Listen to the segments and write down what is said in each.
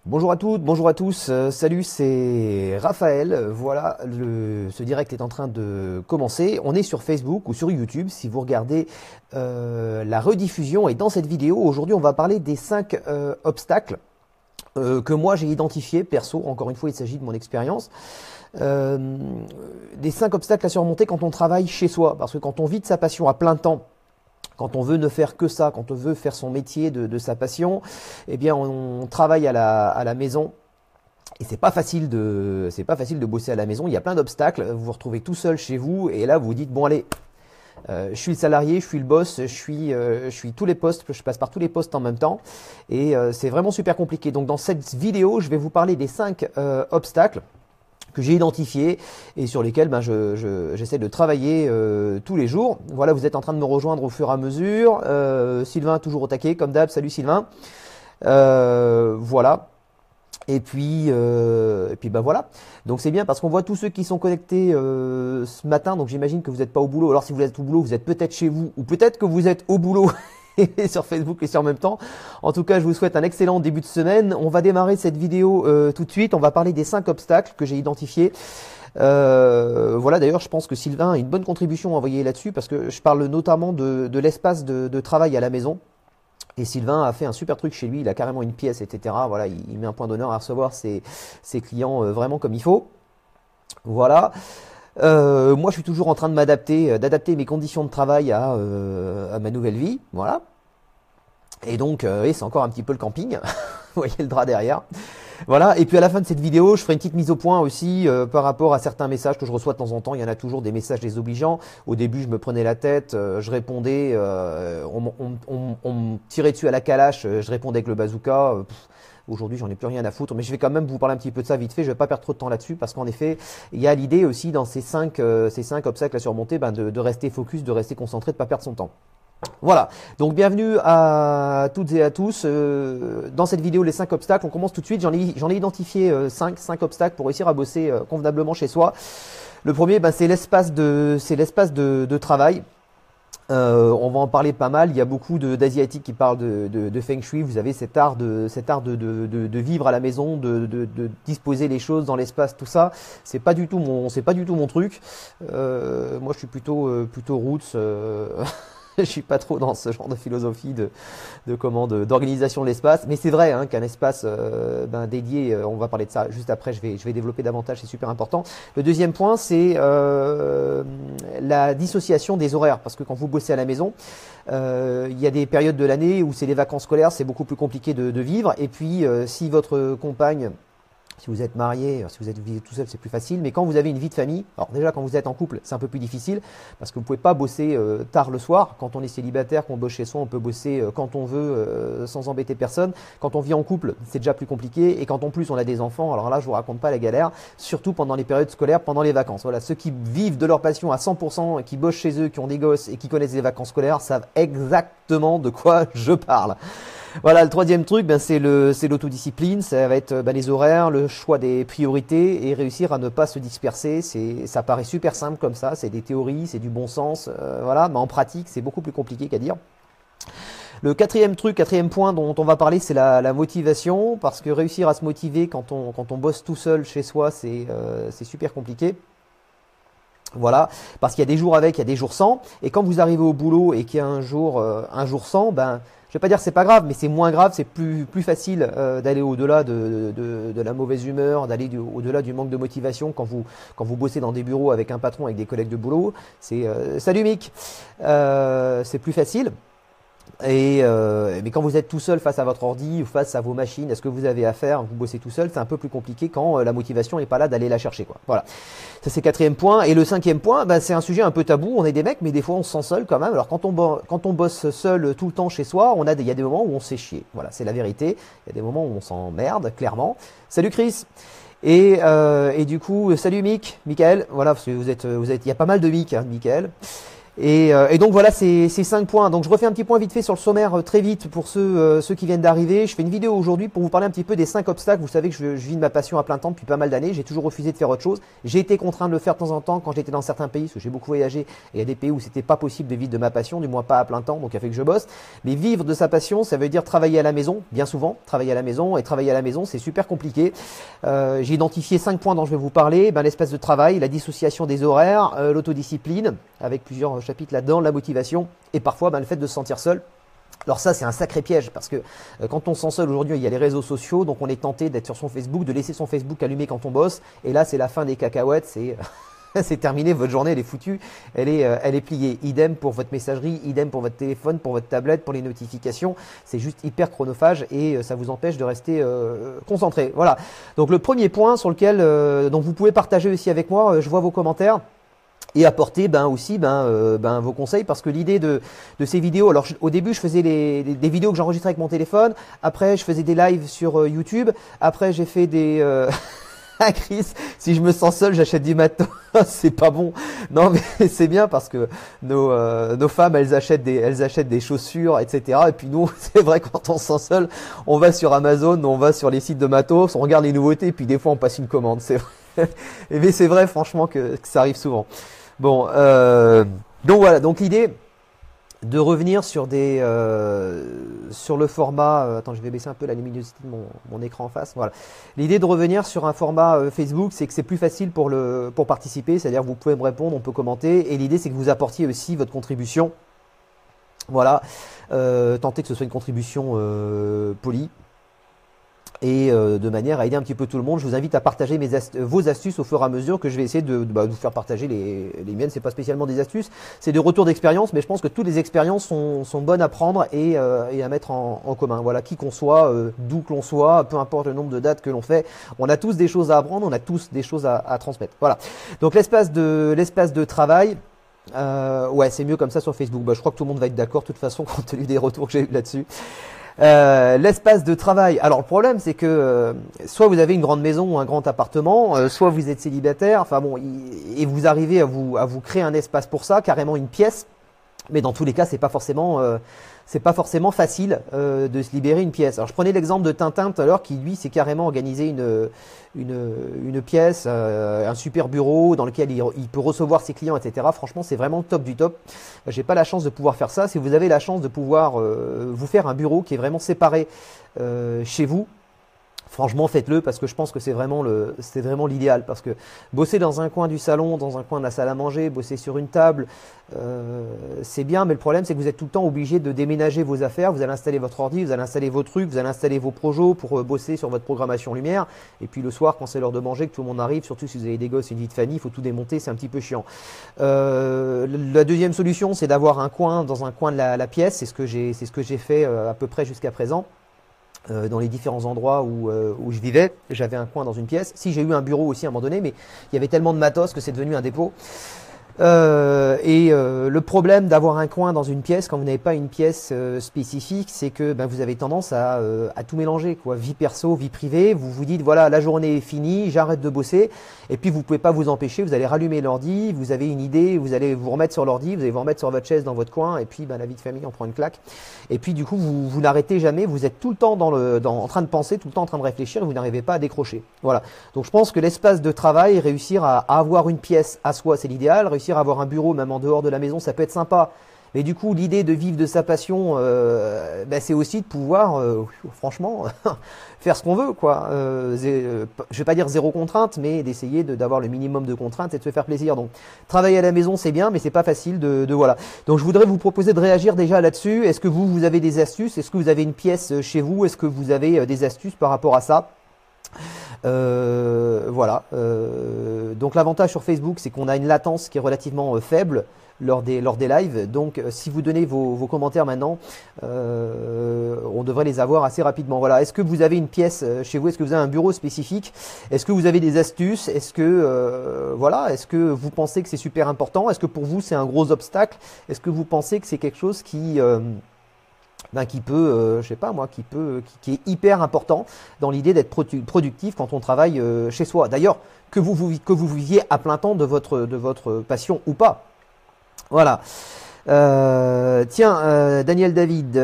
Bonjour à toutes, bonjour à tous, salut, c'est Raphaël. Voilà, ce direct est en train de commencer. On est sur Facebook ou sur YouTube si vous regardez la rediffusion. Et dans cette vidéo, aujourd'hui, on va parler des 5 obstacles que moi j'ai identifiés, perso. Encore une fois, il s'agit de mon expérience. Des 5 obstacles à surmonter quand on travaille chez soi. Parce que quand on vit de sa passion à plein temps, quand on veut ne faire que ça, quand on veut faire son métier de sa passion, eh bien on travaille à la maison. Et c'est pas facile de bosser à la maison. Il y a plein d'obstacles. Vous vous retrouvez tout seul chez vous et là vous vous dites bon allez, je suis le salarié, je suis le boss, je suis tous les postes, je passe par tous les postes en même temps et c'est vraiment super compliqué. Donc dans cette vidéo, je vais vous parler des 5 obstacles que j'ai identifié et sur lesquels j'essaie de travailler tous les jours. Voilà, vous êtes en train de me rejoindre au fur et à mesure. Sylvain toujours au taquet, comme d'hab. Salut Sylvain. Voilà. Et puis voilà. Donc c'est bien parce qu'on voit tous ceux qui sont connectés ce matin. Donc j'imagine que vous n'êtes pas au boulot. Alors si vous êtes au boulot, vous êtes peut-être chez vous ou peut-être que vous êtes au boulot. Sur Facebook et sur en même temps. En tout cas, je vous souhaite un excellent début de semaine. On va démarrer cette vidéo tout de suite. On va parler des 5 obstacles que j'ai identifiés. Voilà, d'ailleurs, je pense que Sylvain a une bonne contribution à envoyer là-dessus parce que je parle notamment de l'espace de travail à la maison. Et Sylvain a fait un super truc chez lui. Il a carrément une pièce, etc. Voilà, il met un point d'honneur à recevoir ses clients vraiment comme il faut. Voilà. Moi, je suis toujours en train de d'adapter mes conditions de travail à ma nouvelle vie, voilà. Et donc, c'est encore un petit peu le camping. Vous voyez le drap derrière. Voilà. Et puis à la fin de cette vidéo, je ferai une petite mise au point aussi par rapport à certains messages que je reçois de temps en temps. Il y en a toujours des messages désobligeants. Au début, je me prenais la tête, je répondais, on me tirait dessus à la calache, je répondais avec le bazooka. Aujourd'hui, j'en ai plus rien à foutre, mais je vais quand même vous parler un petit peu de ça vite fait. Je vais pas perdre trop de temps là-dessus parce qu'en effet, il y a l'idée aussi dans ces 5 obstacles à surmonter, de rester focus, de rester concentré, de pas perdre son temps. Voilà, donc bienvenue à toutes et à tous. Dans cette vidéo, les 5 obstacles, on commence tout de suite. J'en ai identifié 5 obstacles pour réussir à bosser convenablement chez soi. Le premier, c'est l'espace de travail. On va en parler pas mal. Il y a beaucoup d'asiatiques qui parlent de feng shui. Vous avez cet art de vivre à la maison, de disposer les choses dans l'espace, tout ça. C'est pas du tout mon truc. Moi, je suis plutôt roots. Je suis pas trop dans ce genre de philosophie d'organisation de l'espace, mais c'est vrai qu'un espace dédié, on va parler de ça juste après, je vais développer davantage, c'est super important. Le deuxième point, c'est la dissociation des horaires, parce que quand vous bossez à la maison, il y a des périodes de l'année où c'est les vacances scolaires, c'est beaucoup plus compliqué de vivre, et puis si votre compagne, si vous êtes marié, si vous êtes tout seul, c'est plus facile. Mais quand vous avez une vie de famille, alors déjà quand vous êtes en couple, c'est un peu plus difficile parce que vous pouvez pas bosser tard le soir. Quand on est célibataire, qu'on bosse chez soi, on peut bosser quand on veut sans embêter personne. Quand on vit en couple, c'est déjà plus compliqué. Et quand en plus on a des enfants, alors là je vous raconte pas la galère, surtout pendant les périodes scolaires, pendant les vacances. Voilà, ceux qui vivent de leur passion à 100%, qui bossent chez eux, qui ont des gosses et qui connaissent les vacances scolaires, savent exactement de quoi je parle. Voilà, le troisième truc, c'est l'autodiscipline, ça va être les horaires, le choix des priorités et réussir à ne pas se disperser. Ça paraît super simple comme ça, c'est des théories, c'est du bon sens, voilà, mais en pratique, c'est beaucoup plus compliqué qu'à dire. Le quatrième point dont on va parler, c'est la motivation, parce que réussir à se motiver quand on bosse tout seul chez soi, c'est super compliqué. Voilà, parce qu'il y a des jours avec, il y a des jours sans, et quand vous arrivez au boulot et qu'il y a un jour sans, je vais pas dire c'est pas grave, mais c'est moins grave, c'est plus facile d'aller au-delà de la mauvaise humeur, d'aller au-delà du manque de motivation quand vous bossez dans des bureaux avec un patron, avec des collègues de boulot. C'est salut Mick, c'est plus facile. Mais quand vous êtes tout seul face à votre ordi ou face à vos machines, à ce que vous avez à faire, vous bossez tout seul, c'est un peu plus compliqué quand la motivation n'est pas là d'aller la chercher, quoi. Voilà. Ça c'est le quatrième point. Et le cinquième point, c'est un sujet un peu tabou. On est des mecs, mais des fois on se sent seul quand même. Alors quand on bosse seul tout le temps chez soi, il y a des moments où on se fait chier. Voilà, c'est la vérité. Il y a des moments où on s'emmerde, clairement. Salut Chris. Et du coup, salut Michael. Voilà, parce que il y a pas mal de Mick, Michael. Et donc voilà ces 5 points. Donc je refais un petit point vite fait sur le sommaire très vite pour ceux qui viennent d'arriver. Je fais une vidéo aujourd'hui pour vous parler un petit peu des 5 obstacles. Vous savez que je vis de ma passion à plein temps depuis pas mal d'années. J'ai toujours refusé de faire autre chose. J'ai été contraint de le faire de temps en temps quand j'étais dans certains pays, parce que j'ai beaucoup voyagé. Et il y a des pays où c'était pas possible de vivre de ma passion, du moins pas à plein temps, donc il a fait que je bosse. Mais vivre de sa passion, ça veut dire travailler à la maison, bien souvent. Travailler à la maison, et travailler à la maison, c'est super compliqué. J'ai identifié 5 points dont je vais vous parler. L'espace de travail, la dissociation des horaires, l'autodiscipline, avec plusieurs chapitres là-dedans, la motivation et parfois le fait de se sentir seul. Alors ça c'est un sacré piège parce que quand on se sent seul aujourd'hui il y a les réseaux sociaux, donc on est tenté d'être sur son Facebook, de laisser son Facebook allumé quand on bosse, et là c'est la fin des cacahuètes, c'est c'est terminé, votre journée elle est foutue, elle est pliée. Idem pour votre messagerie, idem pour votre téléphone, pour votre tablette, pour les notifications, c'est juste hyper chronophage et ça vous empêche de rester concentré. Voilà, donc le premier point sur lequel donc vous pouvez partager aussi avec moi, je vois vos commentaires. Et apporter aussi vos conseils, parce que l'idée de ces vidéos, alors au début je faisais des vidéos que j'enregistrais avec mon téléphone, après je faisais des lives sur YouTube, après j'ai fait des ah Chris, si je me sens seul j'achète du matos, c'est pas bon. Non mais c'est bien parce que nos femmes elles achètent des chaussures, etc. Et puis nous c'est vrai quand on se sent seul, on va sur Amazon, on va sur les sites de matos, on regarde les nouveautés, puis des fois on passe une commande, c'est vrai. Mais c'est vrai franchement que ça arrive souvent. Bon, donc voilà, donc l'idée de revenir sur sur le format, attends je vais baisser un peu la luminosité de mon écran en face, voilà. L'idée de revenir sur un format Facebook, c'est que c'est plus facile pour participer, c'est-à-dire vous pouvez me répondre, on peut commenter, et l'idée c'est que vous apportiez aussi votre contribution, voilà, tentez que ce soit une contribution polie. Et de manière à aider un petit peu tout le monde, je vous invite à partager vos astuces au fur et à mesure que je vais essayer de vous faire partager les miennes. C'est pas spécialement des astuces, c'est des retours d'expérience, mais je pense que toutes les expériences sont bonnes à prendre et à mettre en commun. Voilà, qui qu'on soit, d'où que l'on soit, peu importe le nombre de dates que l'on fait, on a tous des choses à apprendre, on a tous des choses à transmettre. Voilà. Donc l'espace de travail. Ouais, c'est mieux comme ça sur Facebook. Je crois que tout le monde va être d'accord de toute façon compte tenu des retours que j'ai eu là-dessus. L'espace de travail. Alors le problème c'est que soit vous avez une grande maison ou un grand appartement, soit vous êtes célibataire, enfin bon, et vous arrivez à vous créer un espace pour ça, carrément une pièce. Mais dans tous les cas, c'est pas forcément facile de se libérer une pièce. Alors je prenais l'exemple de Tintin tout à l'heure qui lui s'est carrément organisé une pièce, un super bureau dans lequel il peut recevoir ses clients, etc. Franchement, c'est vraiment le top du top. J'ai pas la chance de pouvoir faire ça. Si vous avez la chance de pouvoir vous faire un bureau qui est vraiment séparé chez vous, franchement, faites-le parce que je pense que c'est vraiment l'idéal. Parce que bosser dans un coin du salon, dans un coin de la salle à manger, bosser sur une table, c'est bien. Mais le problème, c'est que vous êtes tout le temps obligé de déménager vos affaires. Vous allez installer votre ordi, vous allez installer vos trucs, vous allez installer vos projets pour bosser sur votre programmation lumière. Et puis le soir, quand c'est l'heure de manger, que tout le monde arrive, surtout si vous avez des gosses et une vie de famille, il faut tout démonter, c'est un petit peu chiant. La deuxième solution, c'est d'avoir un coin dans un coin de la pièce. C'est ce que j'ai fait à peu près jusqu'à présent. Dans les différents endroits où je vivais, j'avais un coin dans une pièce. Si j'ai eu un bureau aussi à un moment donné, mais il y avait tellement de matos que c'est devenu un dépôt. Le problème d'avoir un coin dans une pièce quand vous n'avez pas une pièce spécifique, c'est que vous avez tendance à tout mélanger, quoi. Vie perso, vie privée. Vous vous dites voilà, la journée est finie, j'arrête de bosser. Et puis vous pouvez pas vous empêcher. Vous allez rallumer l'ordi, vous avez une idée, vous allez vous remettre sur l'ordi, vous allez vous remettre sur votre chaise dans votre coin. Et puis la vie de famille en prend une claque. Et puis du coup vous n'arrêtez jamais. Vous êtes tout le temps en train de penser, tout le temps en train de réfléchir. Et vous n'arrivez pas à décrocher. Voilà. Donc je pense que l'espace de travail, réussir à avoir une pièce à soi, c'est l'idéal. Réussir à avoir un bureau même en dehors de la maison, ça peut être sympa. Mais du coup, l'idée de vivre de sa passion, c'est aussi de pouvoir, franchement, faire ce qu'on veut, quoi. Je vais pas dire zéro contrainte, mais d'essayer d'avoir le minimum de contraintes et de se faire plaisir. Donc, travailler à la maison, c'est bien, mais c'est pas facile de voilà. Donc, je voudrais vous proposer de réagir déjà là-dessus. Est-ce que vous avez des astuces? Est-ce que vous avez une pièce chez vous? Est-ce que vous avez des astuces par rapport à ça? Voilà. Donc l'avantage sur Facebook, c'est qu'on a une latence qui est relativement faible lors des lives. Donc si vous donnez vos commentaires maintenant, on devrait les avoir assez rapidement. Voilà. Est-ce que vous avez une pièce chez vous? Est-ce que vous avez un bureau spécifique? Est-ce que vous avez des astuces? Est-ce que voilà, est-ce que vous pensez que c'est super important? Est-ce que pour vous c'est un gros obstacle? Est-ce que vous pensez que c'est quelque chose qui peut, je sais pas moi, qui est hyper important dans l'idée d'être productif quand on travaille chez soi. D'ailleurs, que vous viviez à plein temps de votre passion ou pas. Voilà. Tiens, Daniel David,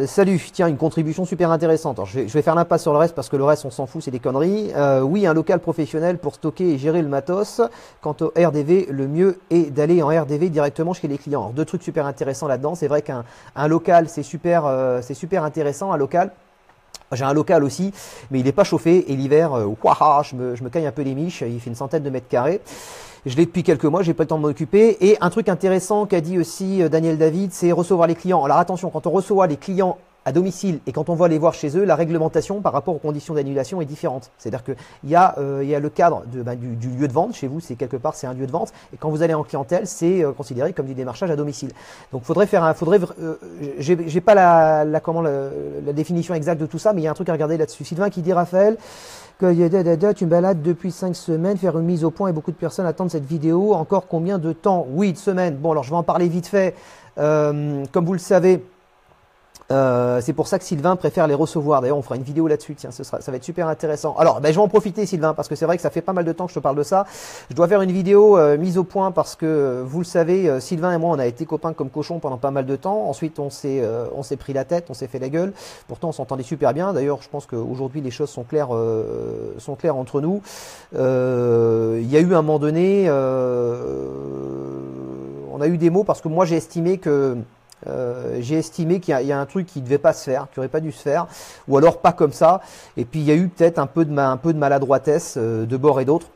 salut. Tiens, une contribution super intéressante. Alors, je vais faire l'impasse sur le reste parce que le reste, on s'en fout, c'est des conneries. Oui, un local professionnel pour stocker et gérer le matos. Quant au RDV, le mieux est d'aller en RDV directement chez les clients. Alors, deux trucs super intéressants là-dedans. C'est vrai qu'un local, c'est super intéressant, un local. J'ai un local aussi, mais il n'est pas chauffé et l'hiver, je me caille un peu les miches. Il fait une centaine de mètres carrés. Je l'ai depuis quelques mois, j'ai pas le temps de m'en occuper. Et un truc intéressant qu'a dit aussi Daniel David, c'est recevoir les clients. Alors attention, quand on reçoit les clients à domicile et quand on va les voir chez eux, la réglementation par rapport aux conditions d'annulation est différente. C'est-à-dire qu'il y a le cadre du lieu de vente. Chez vous, c'est quelque part, c'est un lieu de vente. Et quand vous allez en clientèle, c'est considéré comme du démarchage à domicile. Donc, j'ai pas la définition exacte de tout ça, mais il y a un truc à regarder là-dessus. Sylvain qui dit, Raphaël, que tu me balades depuis 5 semaines, faire une mise au point et beaucoup de personnes attendent cette vidéo. Encore combien de temps? Oui, de semaines. Bon, alors je vais en parler vite fait. Comme vous le savez, c'est pour ça que Sylvain préfère les recevoir. D'ailleurs, on fera une vidéo là-dessus. Tiens, ça va être super intéressant. Alors, je vais en profiter, Sylvain, parce que c'est vrai que ça fait pas mal de temps que je te parle de ça. Je dois faire une vidéo mise au point parce que, vous le savez, Sylvain et moi, on a été copains comme cochons pendant pas mal de temps. Ensuite, on s'est pris la tête, on s'est fait la gueule. Pourtant, on s'entendait super bien. D'ailleurs, je pense qu'aujourd'hui, les choses sont claires entre nous. Il y a eu un moment donné, on a eu des mots parce que moi, j'ai estimé qu'il y a un truc qui devait pas se faire, qui aurait pas dû se faire, ou alors pas comme ça. Et puis il y a eu peut-être un peu de maladroitesse de bord et d'autre.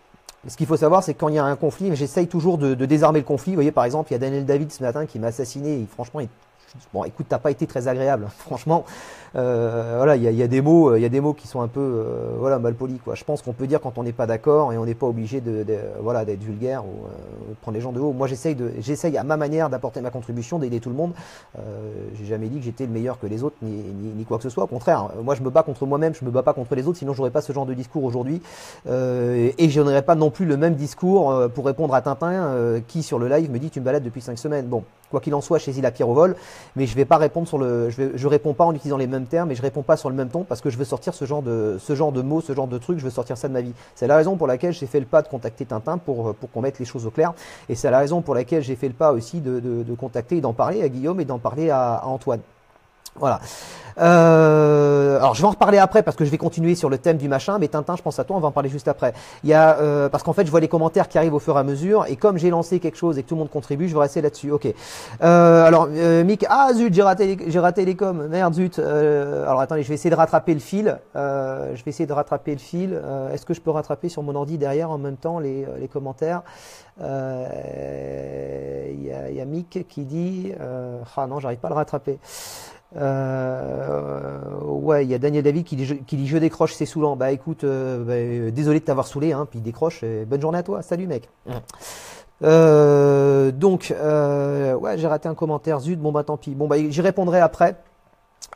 Ce qu'il faut savoir, c'est que quand il y a un conflit, j'essaye toujours de désarmer le conflit. Vous voyez, par exemple, il y a Daniel David ce matin qui m'a assassiné. Et franchement, bon, écoute, t'as pas été très agréable, franchement. Voilà, il y a des mots qui sont un peu, mal polis, quoi. Je pense qu'on peut dire quand on n'est pas d'accord et on n'est pas obligé d'être vulgaire ou de prendre les gens de haut. Moi, j'essaye à ma manière d'apporter ma contribution, d'aider tout le monde. J'ai jamais dit que j'étais le meilleur que les autres, ni quoi que ce soit. Au contraire, moi, je me bats contre moi-même, je me bats pas contre les autres, sinon j'aurais pas ce genre de discours aujourd'hui. Et je n'aurais pas non plus le même discours pour répondre à Tintin, qui sur le live me dit tu me balades depuis 5 semaines. Bon, quoi qu'il en soit, chez la pierre au vol, mais je vais pas répondre je réponds pas en utilisant les mêmes termes et je réponds pas sur le même ton parce que je veux sortir ce genre de mots, ce genre de trucs, je veux sortir ça de ma vie. C'est la raison pour laquelle j'ai fait le pas de contacter Tintin pour qu'on mette les choses au clair, et c'est la raison pour laquelle j'ai fait le pas aussi de contacter et d'en parler à Guillaume et d'en parler à Antoine. Voilà. Alors je vais en reparler après parce que je vais continuer sur le thème du machin, mais Tintin, je pense à toi, on va en parler juste après. Il y a parce qu'en fait je vois les commentaires qui arrivent au fur et à mesure, et comme j'ai lancé quelque chose et que tout le monde contribue, je vais rester là-dessus. Ok. Alors Mick, zut, j'ai raté les coms, merde zut. Alors attendez, je vais essayer de rattraper le fil. Est-ce que je peux rattraper sur mon ordi derrière en même temps les commentaires? Il y a Mick qui dit non, j'arrive pas à le rattraper. Ouais, il y a Daniel David qui dit je décroche, c'est saoulant. Bah écoute, désolé de t'avoir saoulé, hein, puis décroche, bonne journée à toi, salut mec. Donc ouais, j'ai raté un commentaire, zut, bon bah tant pis. Bon bah j'y répondrai après.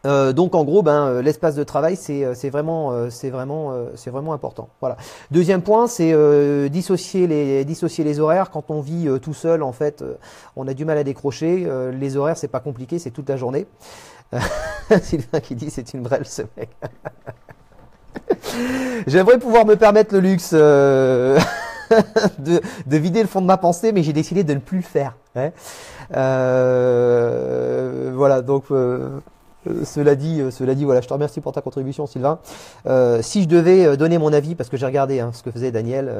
Donc en gros, l'espace de travail, c'est vraiment important. Voilà. Deuxième point, c'est dissocier les horaires. Quand on vit tout seul, en fait, on a du mal à décrocher. Les horaires, c'est pas compliqué, c'est toute la journée. Sylvain qui dit c'est une brêle ce mec. J'aimerais pouvoir me permettre le luxe de vider le fond de ma pensée, mais j'ai décidé de ne plus le faire. Ouais. Voilà, donc cela dit, voilà, je te remercie pour ta contribution, Sylvain. Si je devais donner mon avis, parce que j'ai regardé ce que faisait Daniel,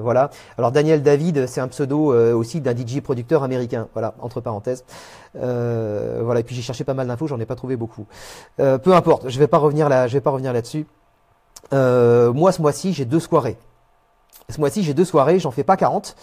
voilà. Alors Daniel David, c'est un pseudo aussi d'un DJ producteur américain, voilà, entre parenthèses. Voilà, et puis j'ai cherché pas mal d'infos, j'en ai pas trouvé beaucoup. Peu importe, je vais pas revenir là-dessus. Moi, ce mois-ci, j'ai 2 soirées. J'en fais pas 40.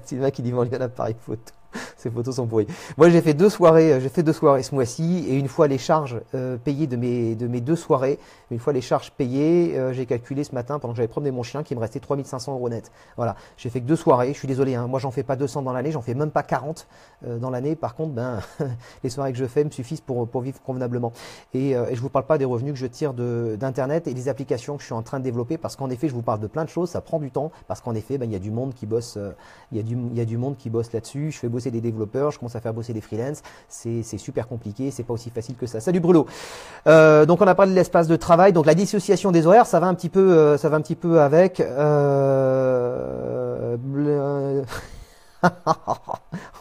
Sylvain qui dit mon appareil photo. Ces photos sont pourries. Moi, j'ai fait 2 soirées ce mois-ci, et une fois les charges payées de mes 2 soirées, j'ai calculé ce matin pendant que j'avais promené mon chien qu'il me restait 3500 € net. Voilà, j'ai fait que 2 soirées. Je suis désolé, hein, moi j'en fais pas 200 dans l'année, j'en fais même pas 40 dans l'année. Par contre, les soirées que je fais me suffisent pour vivre convenablement. Et je vous parle pas des revenus que je tire d'internet et des applications que je suis en train de développer, parce qu'en effet, je vous parle de plein de choses, ça prend du temps, parce qu'en effet, il y a du monde qui bosse, du monde qui bosse là-dessus. Je fais bosser des développeurs, je commence à faire bosser des freelances, c'est super compliqué, c'est pas aussi facile que ça. Salut Bruno. Donc on a parlé de l'espace de travail, donc la dissociation des horaires, ça va un petit peu avec.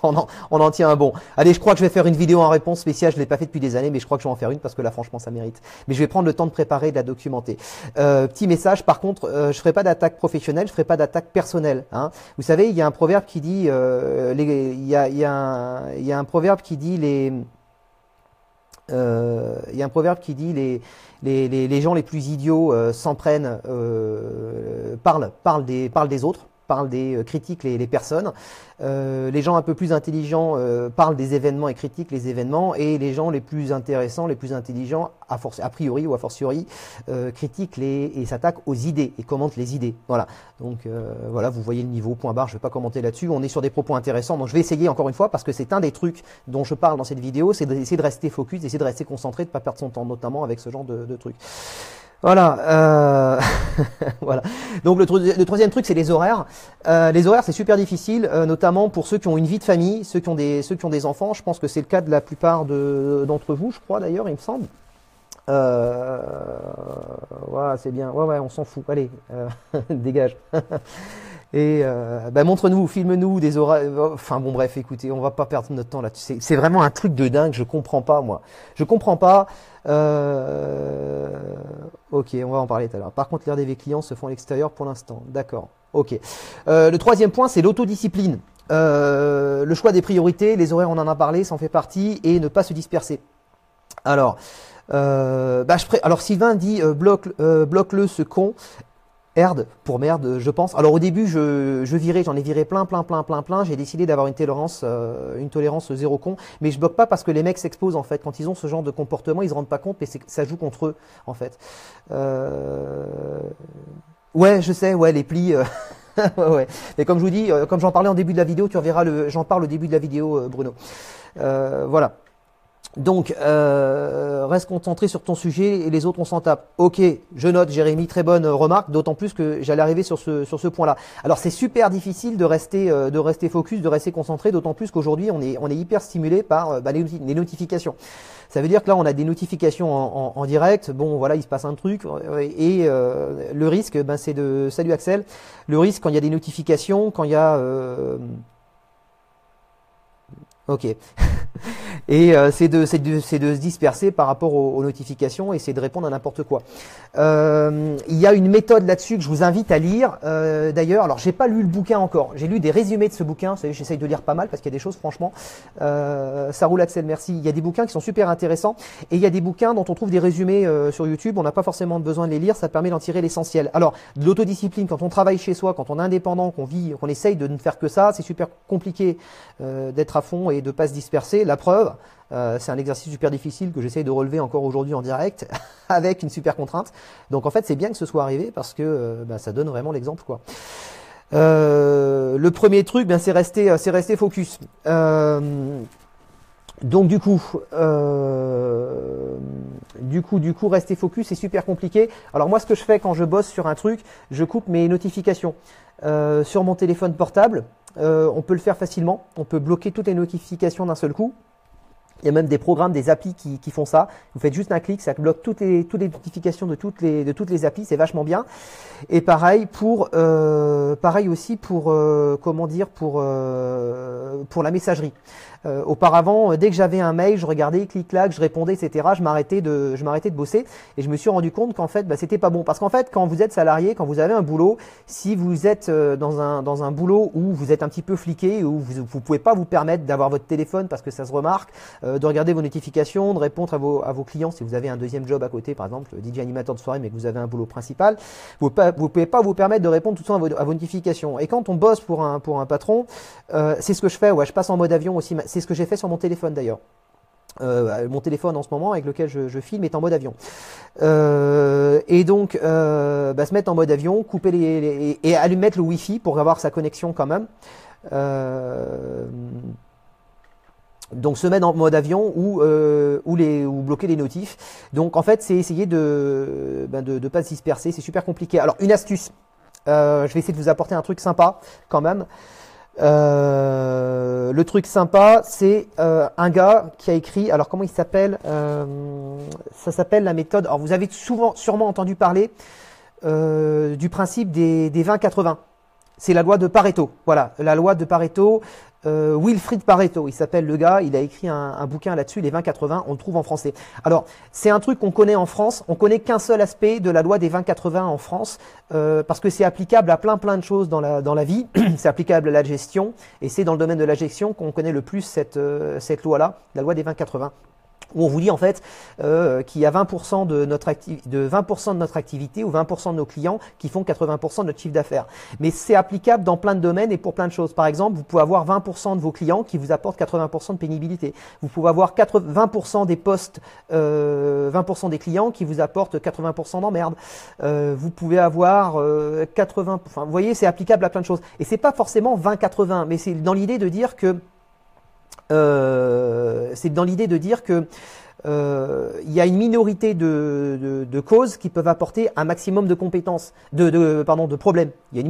on en tient un bon. Allez, je crois que je vais faire une vidéo en réponse spéciale. Je l'ai pas fait depuis des années, mais je crois que je vais en faire une parce que là, franchement, ça mérite. Mais je vais prendre le temps de préparer, de la documenter. Petit message, par contre, je ferai pas d'attaque professionnelle, je ferai pas d'attaque personnelle. Hein. Vous savez, il y a un proverbe qui dit, il y a un proverbe qui dit il y a un proverbe qui dit les gens les plus idiots s'en prennent, parlent des autres, parlent critiquent les personnes. Les gens un peu plus intelligents parlent des événements et critiquent les événements, et les gens les plus intéressants, les plus intelligents, a priori ou a fortiori, critiquent et s'attaquent aux idées et commentent les idées. Voilà. Donc voilà, vous voyez le niveau, point barre, je ne vais pas commenter là-dessus. On est sur des propos intéressants, donc je vais essayer encore une fois, parce que c'est un des trucs dont je parle dans cette vidéo, c'est d'essayer de rester focus, d'essayer de rester concentré, de ne pas perdre son temps, notamment avec ce genre de trucs. Voilà, voilà. Donc le troisième truc, c'est les horaires. Les horaires, c'est super difficile, notamment pour ceux qui ont une vie de famille, ceux qui ont des enfants. Je pense que c'est le cas de la plupart d'entre vous, je crois d'ailleurs, il me semble. Voilà, c'est bien. Ouais, on s'en fout. Allez, dégage. Et montre-nous, filme-nous des horaires. Enfin bon, bref, écoutez, on va pas perdre notre temps là. C'est vraiment un truc de dingue. Je comprends pas, moi. Je comprends pas. Ok, on va en parler tout à l'heure. Par contre, les RDV clients se font à l'extérieur pour l'instant. D'accord. Ok. Le troisième point, c'est l'autodiscipline. Le choix des priorités, les horaires, on en a parlé, ça en fait partie, et ne pas se disperser. Alors, alors Sylvain dit bloque-le ce con. Herd pour merde, je pense. Alors au début, j'en ai viré plein. J'ai décidé d'avoir une tolérance zéro con, mais je bloque pas parce que les mecs s'exposent en fait. Quand ils ont ce genre de comportement, ils se rendent pas compte, mais ça joue contre eux en fait. Ouais, je sais, ouais, les plis. Ouais. Mais comme je vous dis, comme j'en parlais en début de la vidéo, tu reverras j'en parle au début de la vidéo, Bruno. Voilà. Donc, reste concentré sur ton sujet et les autres on s'en tape. Ok, je note, Jérémy, très bonne remarque, d'autant plus que j'allais arriver sur ce point-là. Alors c'est super difficile de rester focus, de rester concentré, d'autant plus qu'aujourd'hui on est hyper stimulé par les notifications. Ça veut dire que là on a des notifications en direct. Bon voilà, il se passe un truc et le risque, c'est de salut Axel. Le risque quand il y a des notifications, quand il y a ok. Et c'est de se disperser par rapport aux notifications et c'est de répondre à n'importe quoi. Il y a une méthode là-dessus que je vous invite à lire. D'ailleurs, alors j'ai pas lu le bouquin encore. J'ai lu des résumés de ce bouquin. Vous savez, j'essaye de lire pas mal parce qu'il y a des choses, franchement. Ça roule, Axel, merci. Il y a des bouquins qui sont super intéressants et il y a des bouquins dont on trouve des résumés sur YouTube. On n'a pas forcément besoin de les lire. Ça permet d'en tirer l'essentiel. Alors, de l'autodiscipline, quand on travaille chez soi, quand on est indépendant, qu'on essaye de ne faire que ça, c'est super compliqué d'être à fond et de pas se disperser. La preuve, c'est un exercice super difficile que j'essaye de relever encore aujourd'hui en direct avec une super contrainte. Donc en fait, c'est bien que ce soit arrivé parce que ça donne vraiment l'exemple, quoi. Le premier truc, c'est rester focus. Donc du coup, rester focus, c'est super compliqué. Alors moi, ce que je fais quand je bosse sur un truc, je coupe mes notifications sur mon téléphone portable. On peut le faire facilement. On peut bloquer toutes les notifications d'un seul coup. Il y a même des programmes, des applis qui font ça. Vous faites juste un clic, ça bloque toutes les notifications de toutes les applis. C'est vachement bien. Et pareil aussi pour la messagerie. Auparavant, dès que j'avais un mail, je regardais, clic-clac, je répondais, etc. Je m'arrêtais de bosser et je me suis rendu compte qu'en fait, c'était pas bon. Parce qu'en fait, quand vous êtes salarié, quand vous avez un boulot, si vous êtes dans un boulot où vous êtes un petit peu fliqué, où vous pouvez pas vous permettre d'avoir votre téléphone parce que ça se remarque, de regarder vos notifications, de répondre à vos clients si vous avez un deuxième job à côté, par exemple DJ animateur de soirée, mais que vous avez un boulot principal, vous pouvez pas vous permettre de répondre tout le temps à vos notifications. Et quand on bosse pour un patron, c'est ce que je fais. Ouais, je passe en mode avion aussi. C'est ce que j'ai fait sur mon téléphone d'ailleurs. Mon téléphone en ce moment avec lequel je filme est en mode avion. Et donc se mettre en mode avion, couper et allumer mettre le Wi-Fi pour avoir sa connexion quand même. Donc se mettre en mode avion ou bloquer les notifs. Donc en fait c'est essayer de pas se disperser. C'est super compliqué. Alors une astuce. Je vais essayer de vous apporter un truc sympa quand même. Le truc sympa, c'est un gars qui a écrit, alors comment il s'appelle, ça s'appelle la méthode, alors vous avez sûrement entendu parler du principe des 20-80. C'est la loi de Pareto. Voilà, la loi de Pareto. Wilfried Pareto, il s'appelle le gars, il a écrit un bouquin là-dessus, les 20-80, on le trouve en français. Alors, c'est un truc qu'on connaît en France, on connaît qu'un seul aspect de la loi des 20-80 en France, parce que c'est applicable à plein de choses dans la vie, c'est applicable à la gestion, et c'est dans le domaine de la gestion qu'on connaît le plus cette loi-là, la loi des 20-80. Où on vous dit en fait qu'il y a 20% de notre activité ou 20% de nos clients qui font 80% de notre chiffre d'affaires. Mais c'est applicable dans plein de domaines et pour plein de choses. Par exemple, vous pouvez avoir 20% de vos clients qui vous apportent 80% de pénibilité. Vous pouvez avoir 20% des postes, 20% des clients qui vous apportent 80% d'emmerde. Vous pouvez avoir 80%. Enfin, vous voyez, c'est applicable à plein de choses. Et c'est pas forcément 20-80, mais c'est dans l'idée de dire que il y a une minorité de causes qui peuvent apporter un maximum de compétences, de problèmes. Il y a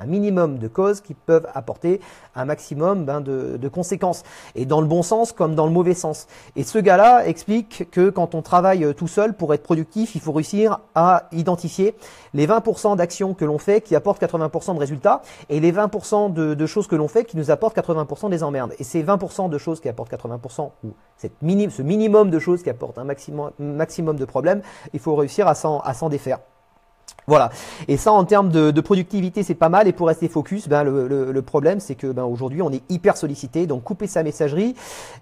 un minimum de causes qui peuvent apporter un maximum de conséquences. Et dans le bon sens comme dans le mauvais sens. Et ce gars-là explique que quand on travaille tout seul pour être productif, il faut réussir à identifier les 20% d'actions que l'on fait qui apportent 80% de résultats et les 20% de choses que l'on fait qui nous apportent 80% des emmerdes. Et ces 20% de choses qui apportent 80% ou ce minimum de choses qui apportent un maximum de problèmes, il faut réussir à s'en défaire. Voilà. Et ça, en termes de productivité, c'est pas mal. Et pour rester focus, le problème, c'est que aujourd'hui, on est hyper sollicité. Donc, couper sa messagerie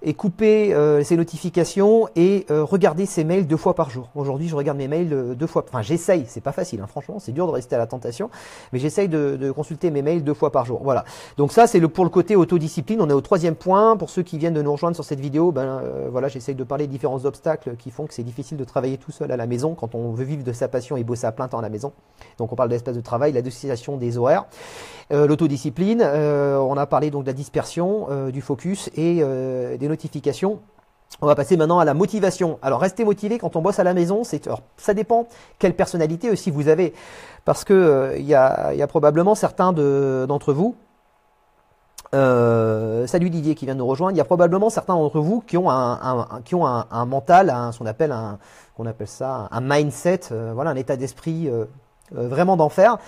et couper ses notifications et regarder ses mails 2 fois par jour. Aujourd'hui, je regarde mes mails 2 fois. Enfin, j'essaye. C'est pas facile, hein, franchement. C'est dur de résister à la tentation, mais j'essaye de consulter mes mails 2 fois par jour. Voilà. Donc ça, c'est pour le côté autodiscipline. On est au 3e point. Pour ceux qui viennent de nous rejoindre sur cette vidéo, voilà, j'essaye de parler de différents obstacles qui font que c'est difficile de travailler tout seul à la maison quand on veut vivre de sa passion et bosser à plein temps à la maison. Donc on parle d'espace de travail, la dissociation des horaires, l'autodiscipline, on a parlé donc de la dispersion, du focus et des notifications. On va passer maintenant à la motivation. Alors rester motivé quand on bosse à la maison, ça dépend quelle personnalité aussi vous avez. Parce que il y a probablement certains d'entre vous, salut Didier qui vient de nous rejoindre, il y a probablement certains d'entre vous qui ont un mental, qu'on appelle un mindset, voilà, un état d'esprit vraiment d'enfer.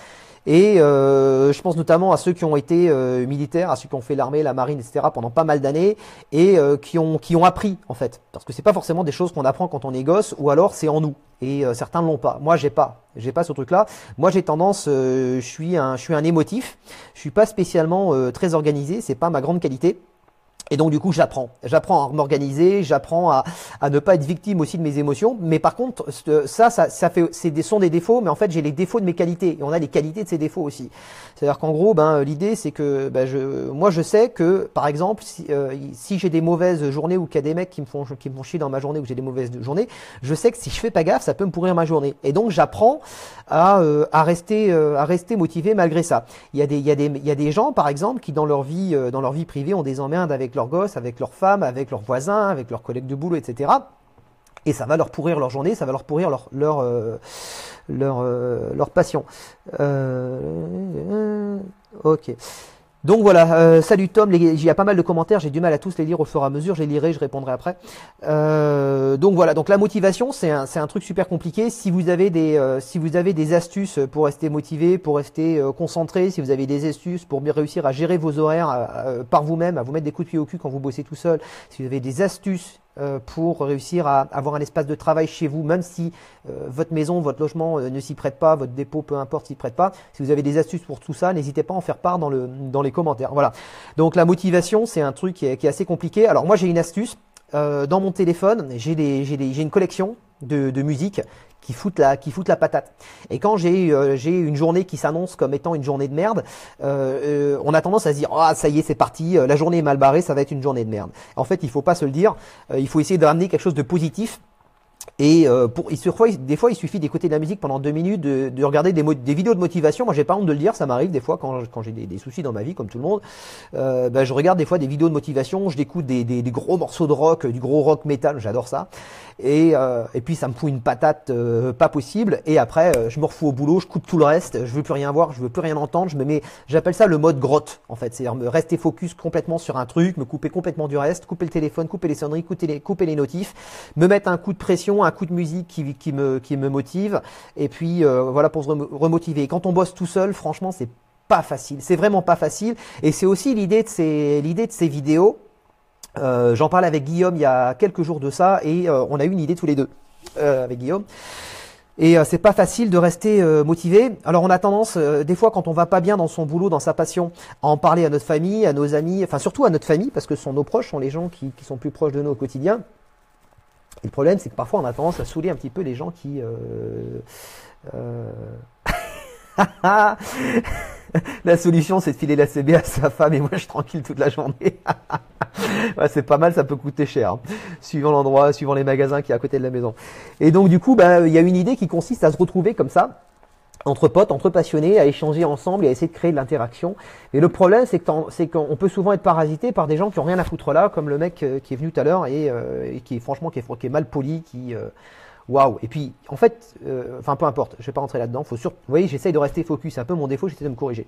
Et je pense notamment à ceux qui ont été militaires, à ceux qui ont fait l'armée, la marine, etc. pendant pas mal d'années et qui ont appris en fait. Parce que c'est pas forcément des choses qu'on apprend quand on est gosse ou alors c'est en nous. Et certains ne l'ont pas. Moi, j'ai pas ce truc-là. Moi, j'ai tendance, je suis un émotif. Je suis pas spécialement très organisé. C'est pas ma grande qualité. Et donc du coup j'apprends à m'organiser, j'apprends à ne pas être victime aussi de mes émotions. Mais par contre ça sont des défauts, mais en fait j'ai les défauts de mes qualités et on a les qualités de ces défauts aussi. C'est-à-dire qu'en gros l'idée c'est que moi je sais que par exemple si j'ai des mauvaises journées ou qu'il y a des mecs qui me font chier dans ma journée ou que j'ai des mauvaises journées, je sais que si je fais pas gaffe ça peut me pourrir ma journée. Et donc j'apprends à rester motivé malgré ça. Il y a des gens par exemple qui dans leur vie privée ont des emmerdes avec leurs gosses, avec leurs femmes, avec leurs voisins, avec leurs collègues de boulot, etc. Et ça va leur pourrir leur journée, ça va leur pourrir leur passion. Ok. Donc voilà, salut Tom, il y a pas mal de commentaires, j'ai du mal à tous les lire au fur et à mesure, je les lirai, je répondrai après. Donc voilà, donc la motivation c'est un truc super compliqué. Si vous avez des astuces pour rester motivé, pour rester concentré, si vous avez des astuces pour bien réussir à gérer vos horaires par vous-même, à vous mettre des coups de pied au cul quand vous bossez tout seul, si vous avez des astuces pour réussir à avoir un espace de travail chez vous, même si votre maison, votre logement ne s'y prête pas, votre dépôt, peu importe, s'y prête pas. Si vous avez des astuces pour tout ça, n'hésitez pas à en faire part dans les commentaires. Voilà. Donc la motivation, c'est un truc qui est assez compliqué. Alors moi, j'ai une astuce. Dans mon téléphone, j'ai une collection de musique qui foutent la patate. Et quand j'ai une journée qui s'annonce comme étant une journée de merde, on a tendance à se dire ah ça y est c'est parti, la journée est mal barrée, ça va être une journée de merde. En fait, il faut pas se le dire, il faut essayer de ramener quelque chose de positif. Et des fois, il suffit d'écouter de la musique pendant 2 minutes, de regarder des vidéos de motivation. Moi, j'ai pas honte de le dire, ça m'arrive des fois quand j'ai des soucis dans ma vie, comme tout le monde. Je regarde des fois des vidéos de motivation, je l'écoute des gros morceaux de rock, du gros rock métal, j'adore ça. Et puis ça me fout une patate pas possible. Et après, je me refous au boulot, je coupe tout le reste, je veux plus rien voir, je veux plus rien entendre. J'appelle ça le mode grotte en fait. C'est-à-dire me rester focus complètement sur un truc, me couper complètement du reste, couper le téléphone, couper les sonneries, couper les notifs, me mettre un coup de pression sinon un coup de musique qui me motive. Et puis voilà, pour se remotiver. Et quand on bosse tout seul, franchement, c'est pas facile. C'est vraiment pas facile. Et c'est aussi l'idée de ces vidéos. J'en parlais avec Guillaume il y a quelques jours de ça et on a eu une idée tous les deux avec Guillaume. Et c'est pas facile de rester motivé. Alors on a tendance, des fois quand on va pas bien dans son boulot, dans sa passion, à en parler à notre famille, à nos amis, enfin surtout à notre famille, parce que ce sont nos proches, sont les gens qui sont plus proches de nous au quotidien. Et le problème, c'est que parfois on a tendance à saouler un petit peu les gens qui... La solution, c'est de filer la CB à sa femme et moi je suis tranquille toute la journée. Ouais, c'est pas mal, ça peut coûter cher, hein, suivant l'endroit, suivant les magasins qui est à côté de la maison. Et donc du coup, il y a une idée qui consiste à se retrouver comme ça, entre potes, entre passionnés, à échanger ensemble et à essayer de créer de l'interaction. Et le problème, c'est qu'on peut souvent être parasité par des gens qui ont rien à foutre là, comme le mec qui est venu tout à l'heure et qui est franchement qui est mal poli, qui waouh. Et puis en fait, enfin peu importe, je vais pas rentrer là-dedans. Vous voyez, j'essaye de rester focus, c'est un peu mon défaut, j'essaie de me corriger.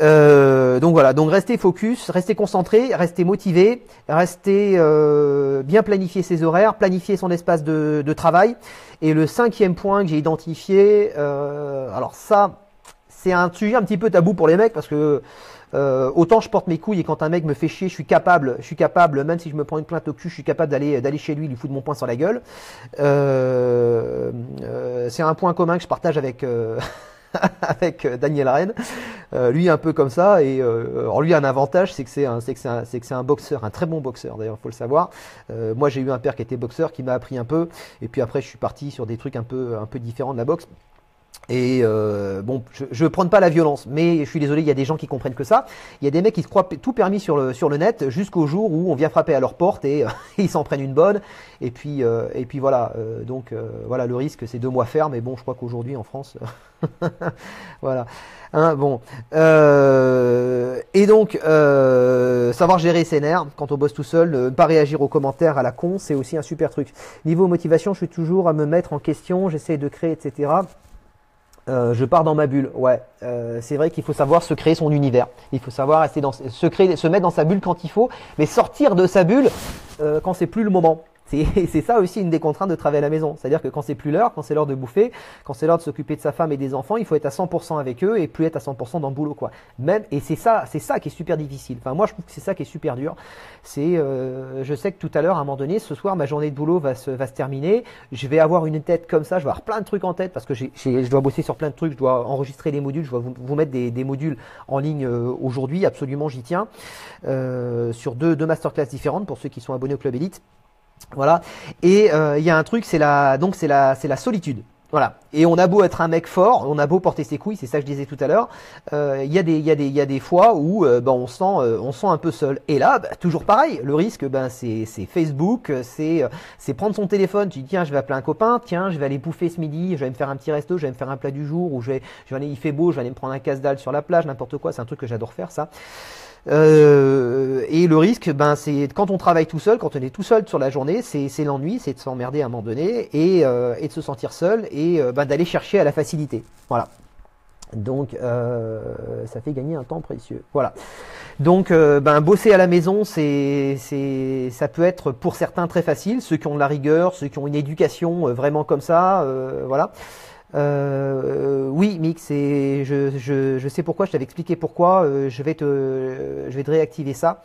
Donc voilà, donc restez focus, restez concentré, restez motivé, restez bien planifier ses horaires, planifier son espace de travail. Et le 5e point que j'ai identifié, alors ça, c'est un sujet un petit peu tabou pour les mecs parce que autant je porte mes couilles et quand un mec me fait chier, je suis capable, même si je me prends une plainte au cul, je suis capable d'aller chez lui, lui foutre mon poing sur la gueule. C'est un point commun que je partage avec avec Daniel Rennes, lui un peu comme ça et alors lui a un avantage, c'est que c'est un boxeur, un très bon boxeur d'ailleurs, faut le savoir. Moi j'ai eu un père qui était boxeur, qui m'a appris un peu et puis après je suis parti sur des trucs un peu différents de la boxe. Et bon, je prône pas la violence, mais je suis désolé, il y a des gens qui comprennent que ça. Il y a des mecs qui se croient tout permis sur le net jusqu'au jour où on vient frapper à leur porte et ils s'en prennent une bonne. Et puis voilà. Donc voilà, le risque c'est 2 mois ferme. Mais bon, je crois qu'aujourd'hui en France, voilà. Hein, bon. Et donc savoir gérer ses nerfs quand on bosse tout seul, ne pas réagir aux commentaires à la con, c'est aussi un super truc. Niveau motivation, je suis toujours à me mettre en question, j'essaie de créer, etc. Je pars dans ma bulle. Ouais, c'est vrai qu'il faut savoir se créer son univers. Il faut savoir rester se mettre dans sa bulle quand il faut, mais sortir de sa bulle quand c'est plus le moment. C'est ça aussi une des contraintes de travailler à la maison. C'est-à-dire que quand c'est plus l'heure, quand c'est l'heure de bouffer, quand c'est l'heure de s'occuper de sa femme et des enfants, il faut être à 100% avec eux et plus être à 100% dans le boulot, quoi. Et c'est ça qui est super difficile. Enfin, moi, je trouve que c'est ça qui est super dur. Je sais que tout à l'heure, à un moment donné, ce soir, ma journée de boulot va se terminer. Je vais avoir une tête comme ça, je vais avoir plein de trucs en tête parce que je dois bosser sur plein de trucs, je dois enregistrer des modules, je dois vous mettre des modules en ligne aujourd'hui. Absolument, j'y tiens. Sur deux masterclass différentes pour ceux qui sont abonnés au Club Elite. Voilà. Et il y a un truc, c'est la solitude. Voilà. Et on a beau être un mec fort, on a beau porter ses couilles, c'est ça que je disais tout à l'heure. Il y a des fois où on sent un peu seul. Et là, toujours pareil. Le risque, c'est Facebook, c'est prendre son téléphone. Tu dis tiens, je vais appeler un copain, tiens, je vais aller bouffer ce midi, je vais me faire un petit resto, je vais me faire un plat du jour, ou il fait beau, je vais aller me prendre un casse-dalle sur la plage, n'importe quoi. C'est un truc que j'adore faire, ça. Et le risque, c'est quand on travaille tout seul, quand on est tout seul sur la journée, c'est l'ennui, c'est de s'emmerder à un moment donné et de se sentir seul et d'aller chercher à la facilité. Voilà. Donc ça fait gagner un temps précieux. Voilà. Donc bosser à la maison, ça peut être pour certains très facile, ceux qui ont de la rigueur, ceux qui ont une éducation vraiment comme ça, voilà. Oui, Mick, je sais pourquoi, je t'avais expliqué pourquoi, je vais te réactiver ça.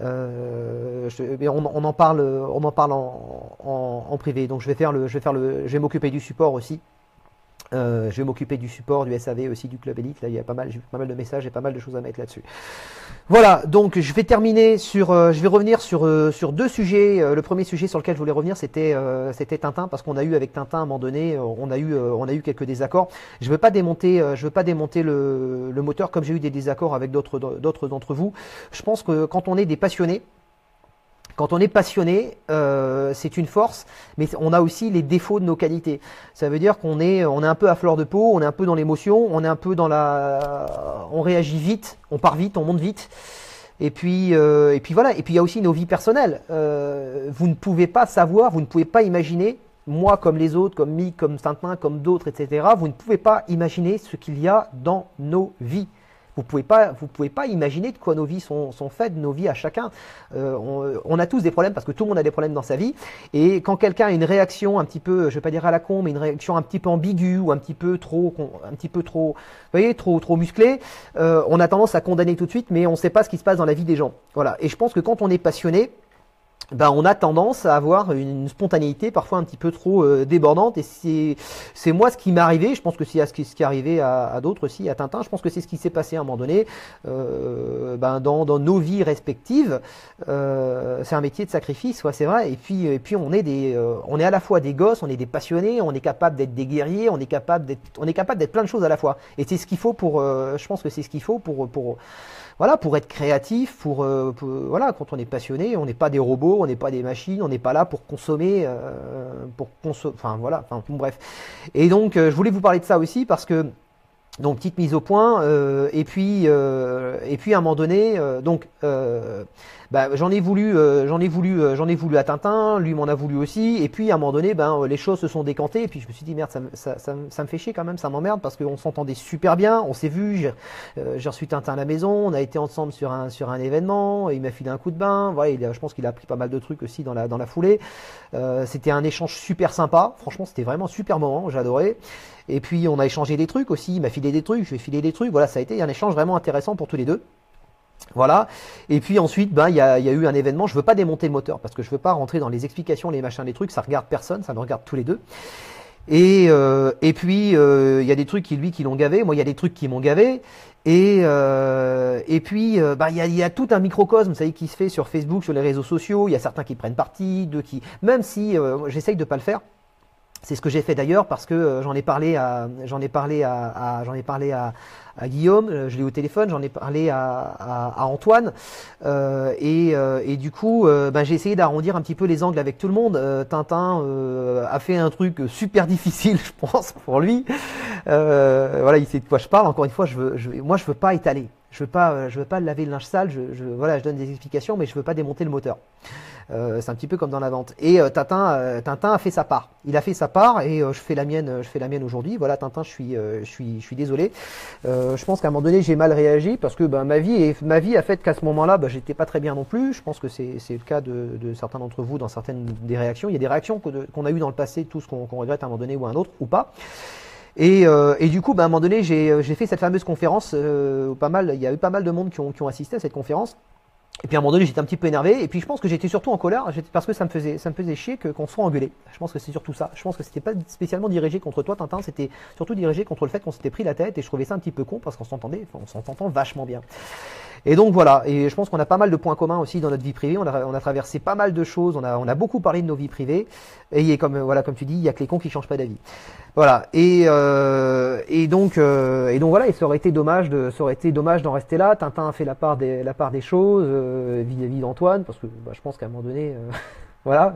Mais on en parle en privé. Donc je vais m'occuper du support aussi. Je vais m'occuper du support du SAV aussi, du Club Elite. Là, j'ai pas mal de messages et pas mal de choses à mettre là-dessus. Voilà, donc je vais terminer je vais revenir sur 2 sujets. Le premier sujet sur lequel je voulais revenir, c'était Tintin, parce qu'on a eu avec Tintin à un moment donné, on a eu quelques désaccords. Je veux pas démonter le moteur comme j'ai eu des désaccords avec d'autres d'entre vous. Je pense que quand on est des passionnés, quand on est passionné, c'est une force, mais on a aussi les défauts de nos qualités. Ça veut dire qu'on est un peu à fleur de peau, on est un peu dans l'émotion, on est un peu on réagit vite, on part vite, on monte vite. Et puis voilà. Et puis il y a aussi nos vies personnelles. Vous ne pouvez pas savoir, vous ne pouvez pas imaginer, moi comme les autres, comme Mick, comme Tintin, comme d'autres, etc. Vous ne pouvez pas imaginer ce qu'il y a dans nos vies vous pouvez pas imaginer de quoi nos vies sont faites, nos vies à chacun. On a tous des problèmes parce que tout le monde a des problèmes dans sa vie. Et quand quelqu'un a une réaction un petit peu, je vais pas dire à la con, mais une réaction un petit peu ambiguë ou un petit peu trop, vous voyez, trop musclée, on a tendance à condamner tout de suite, mais on ne sait pas ce qui se passe dans la vie des gens. Voilà. Et je pense que quand on est passionné, ben on a tendance à avoir une spontanéité parfois un petit peu trop débordante, et c'est moi ce qui m'est arrivé. Je pense que c'est ce qui est arrivé à d'autres aussi, à Tintin. Je pense que c'est ce qui s'est passé à un moment donné ben dans nos vies respectives. C'est un métier de sacrifice, ouais, c'est vrai. Et puis on est à la fois des gosses, on est des passionnés, on est capable d'être des guerriers, on est capable d'être plein de choses à la fois. Et c'est ce qu'il faut je pense que c'est ce qu'il faut voilà, pour être créatif, voilà, quand on est passionné, on n'est pas des robots, on n'est pas des machines, on n'est pas là pour consommer, enfin voilà, enfin bon, bref. Et donc, je voulais vous parler de ça aussi parce que, donc petite mise au point, et puis à un moment donné, bah, j'en ai voulu à Tintin, lui m'en a voulu aussi, et puis à un moment donné, ben les choses se sont décantées, et puis je me suis dit merde, ça me fait chier quand même, ça m'emmerde parce qu'on s'entendait super bien, on s'est vu, j'ai reçu Tintin à la maison, on a été ensemble sur un événement, il m'a filé un coup de bain, voilà, je pense qu'il a appris pas mal de trucs aussi dans la foulée. C'était un échange super sympa, franchement c'était vraiment un super moment, j'ai adoré. Et puis on a échangé des trucs aussi, il m'a filé des trucs, je lui ai filé des trucs, voilà, ça a été un échange vraiment intéressant pour tous les deux. Voilà. Et puis ensuite, ben il y a eu un événement. Je veux pas démonter le moteur parce que je veux pas rentrer dans les explications, les machins, les trucs. Ça regarde personne, ça me regarde tous les deux. Et puis il y a des trucs qui l'ont gavé. Moi, il y a des trucs qui m'ont gavé. Et puis bah il y a tout un microcosme, vous savez, qui se fait sur Facebook, sur les réseaux sociaux. Il y a certains qui prennent parti, d'autres qui, même si j'essaye de pas le faire. C'est ce que j'ai fait d'ailleurs parce que j'en ai parlé à Guillaume, je l'ai au téléphone, j'en ai parlé à Antoine et du coup ben, j'ai essayé d'arrondir un petit peu les angles avec tout le monde. Tintin a fait un truc super difficile, je pense, pour lui. Voilà, il sait de quoi je parle. Encore une fois, moi je veux pas étaler. Je veux pas laver le linge sale. Voilà, je donne des explications, mais je veux pas démonter le moteur. C'est un petit peu comme dans la vente. Et Tintin a fait sa part. Il a fait sa part et je fais la mienne aujourd'hui. Voilà, Tintin, je suis désolé. Je pense qu'à un moment donné, j'ai mal réagi parce que ma vie a fait qu'à ce moment-là, j'étais pas très bien non plus. Je pense que c'est le cas de certains d'entre vous dans certaines des réactions. Il y a des réactions qu'on a eues dans le passé, tous qu'on regrette à un moment donné ou à un autre ou pas. Et du coup, à un moment donné, j'ai fait cette fameuse conférence. Il y a eu pas mal de monde qui ont assisté à cette conférence. Et puis à un moment donné, j'étais un petit peu énervé. Et puis je pense que j'étais surtout en colère, parce que ça me faisait chier qu'on soit engueulé. Je pense que c'est surtout ça. Je pense que c'était pas spécialement dirigé contre toi, Tintin. C'était surtout dirigé contre le fait qu'on s'était pris la tête. Et je trouvais ça un petit peu con parce qu'on s'entend vachement bien. Et donc voilà. Et je pense qu'on a pas mal de points communs aussi dans notre vie privée. On a traversé pas mal de choses. On a beaucoup parlé de nos vies privées. Et comme tu dis, il y a que les cons qui changent pas d'avis. Voilà. Et donc voilà. Et ça aurait été dommage d'en rester là. Tintin a fait la part des choses vis-à-vis d'Antoine, parce que je pense qu'à un moment donné, voilà.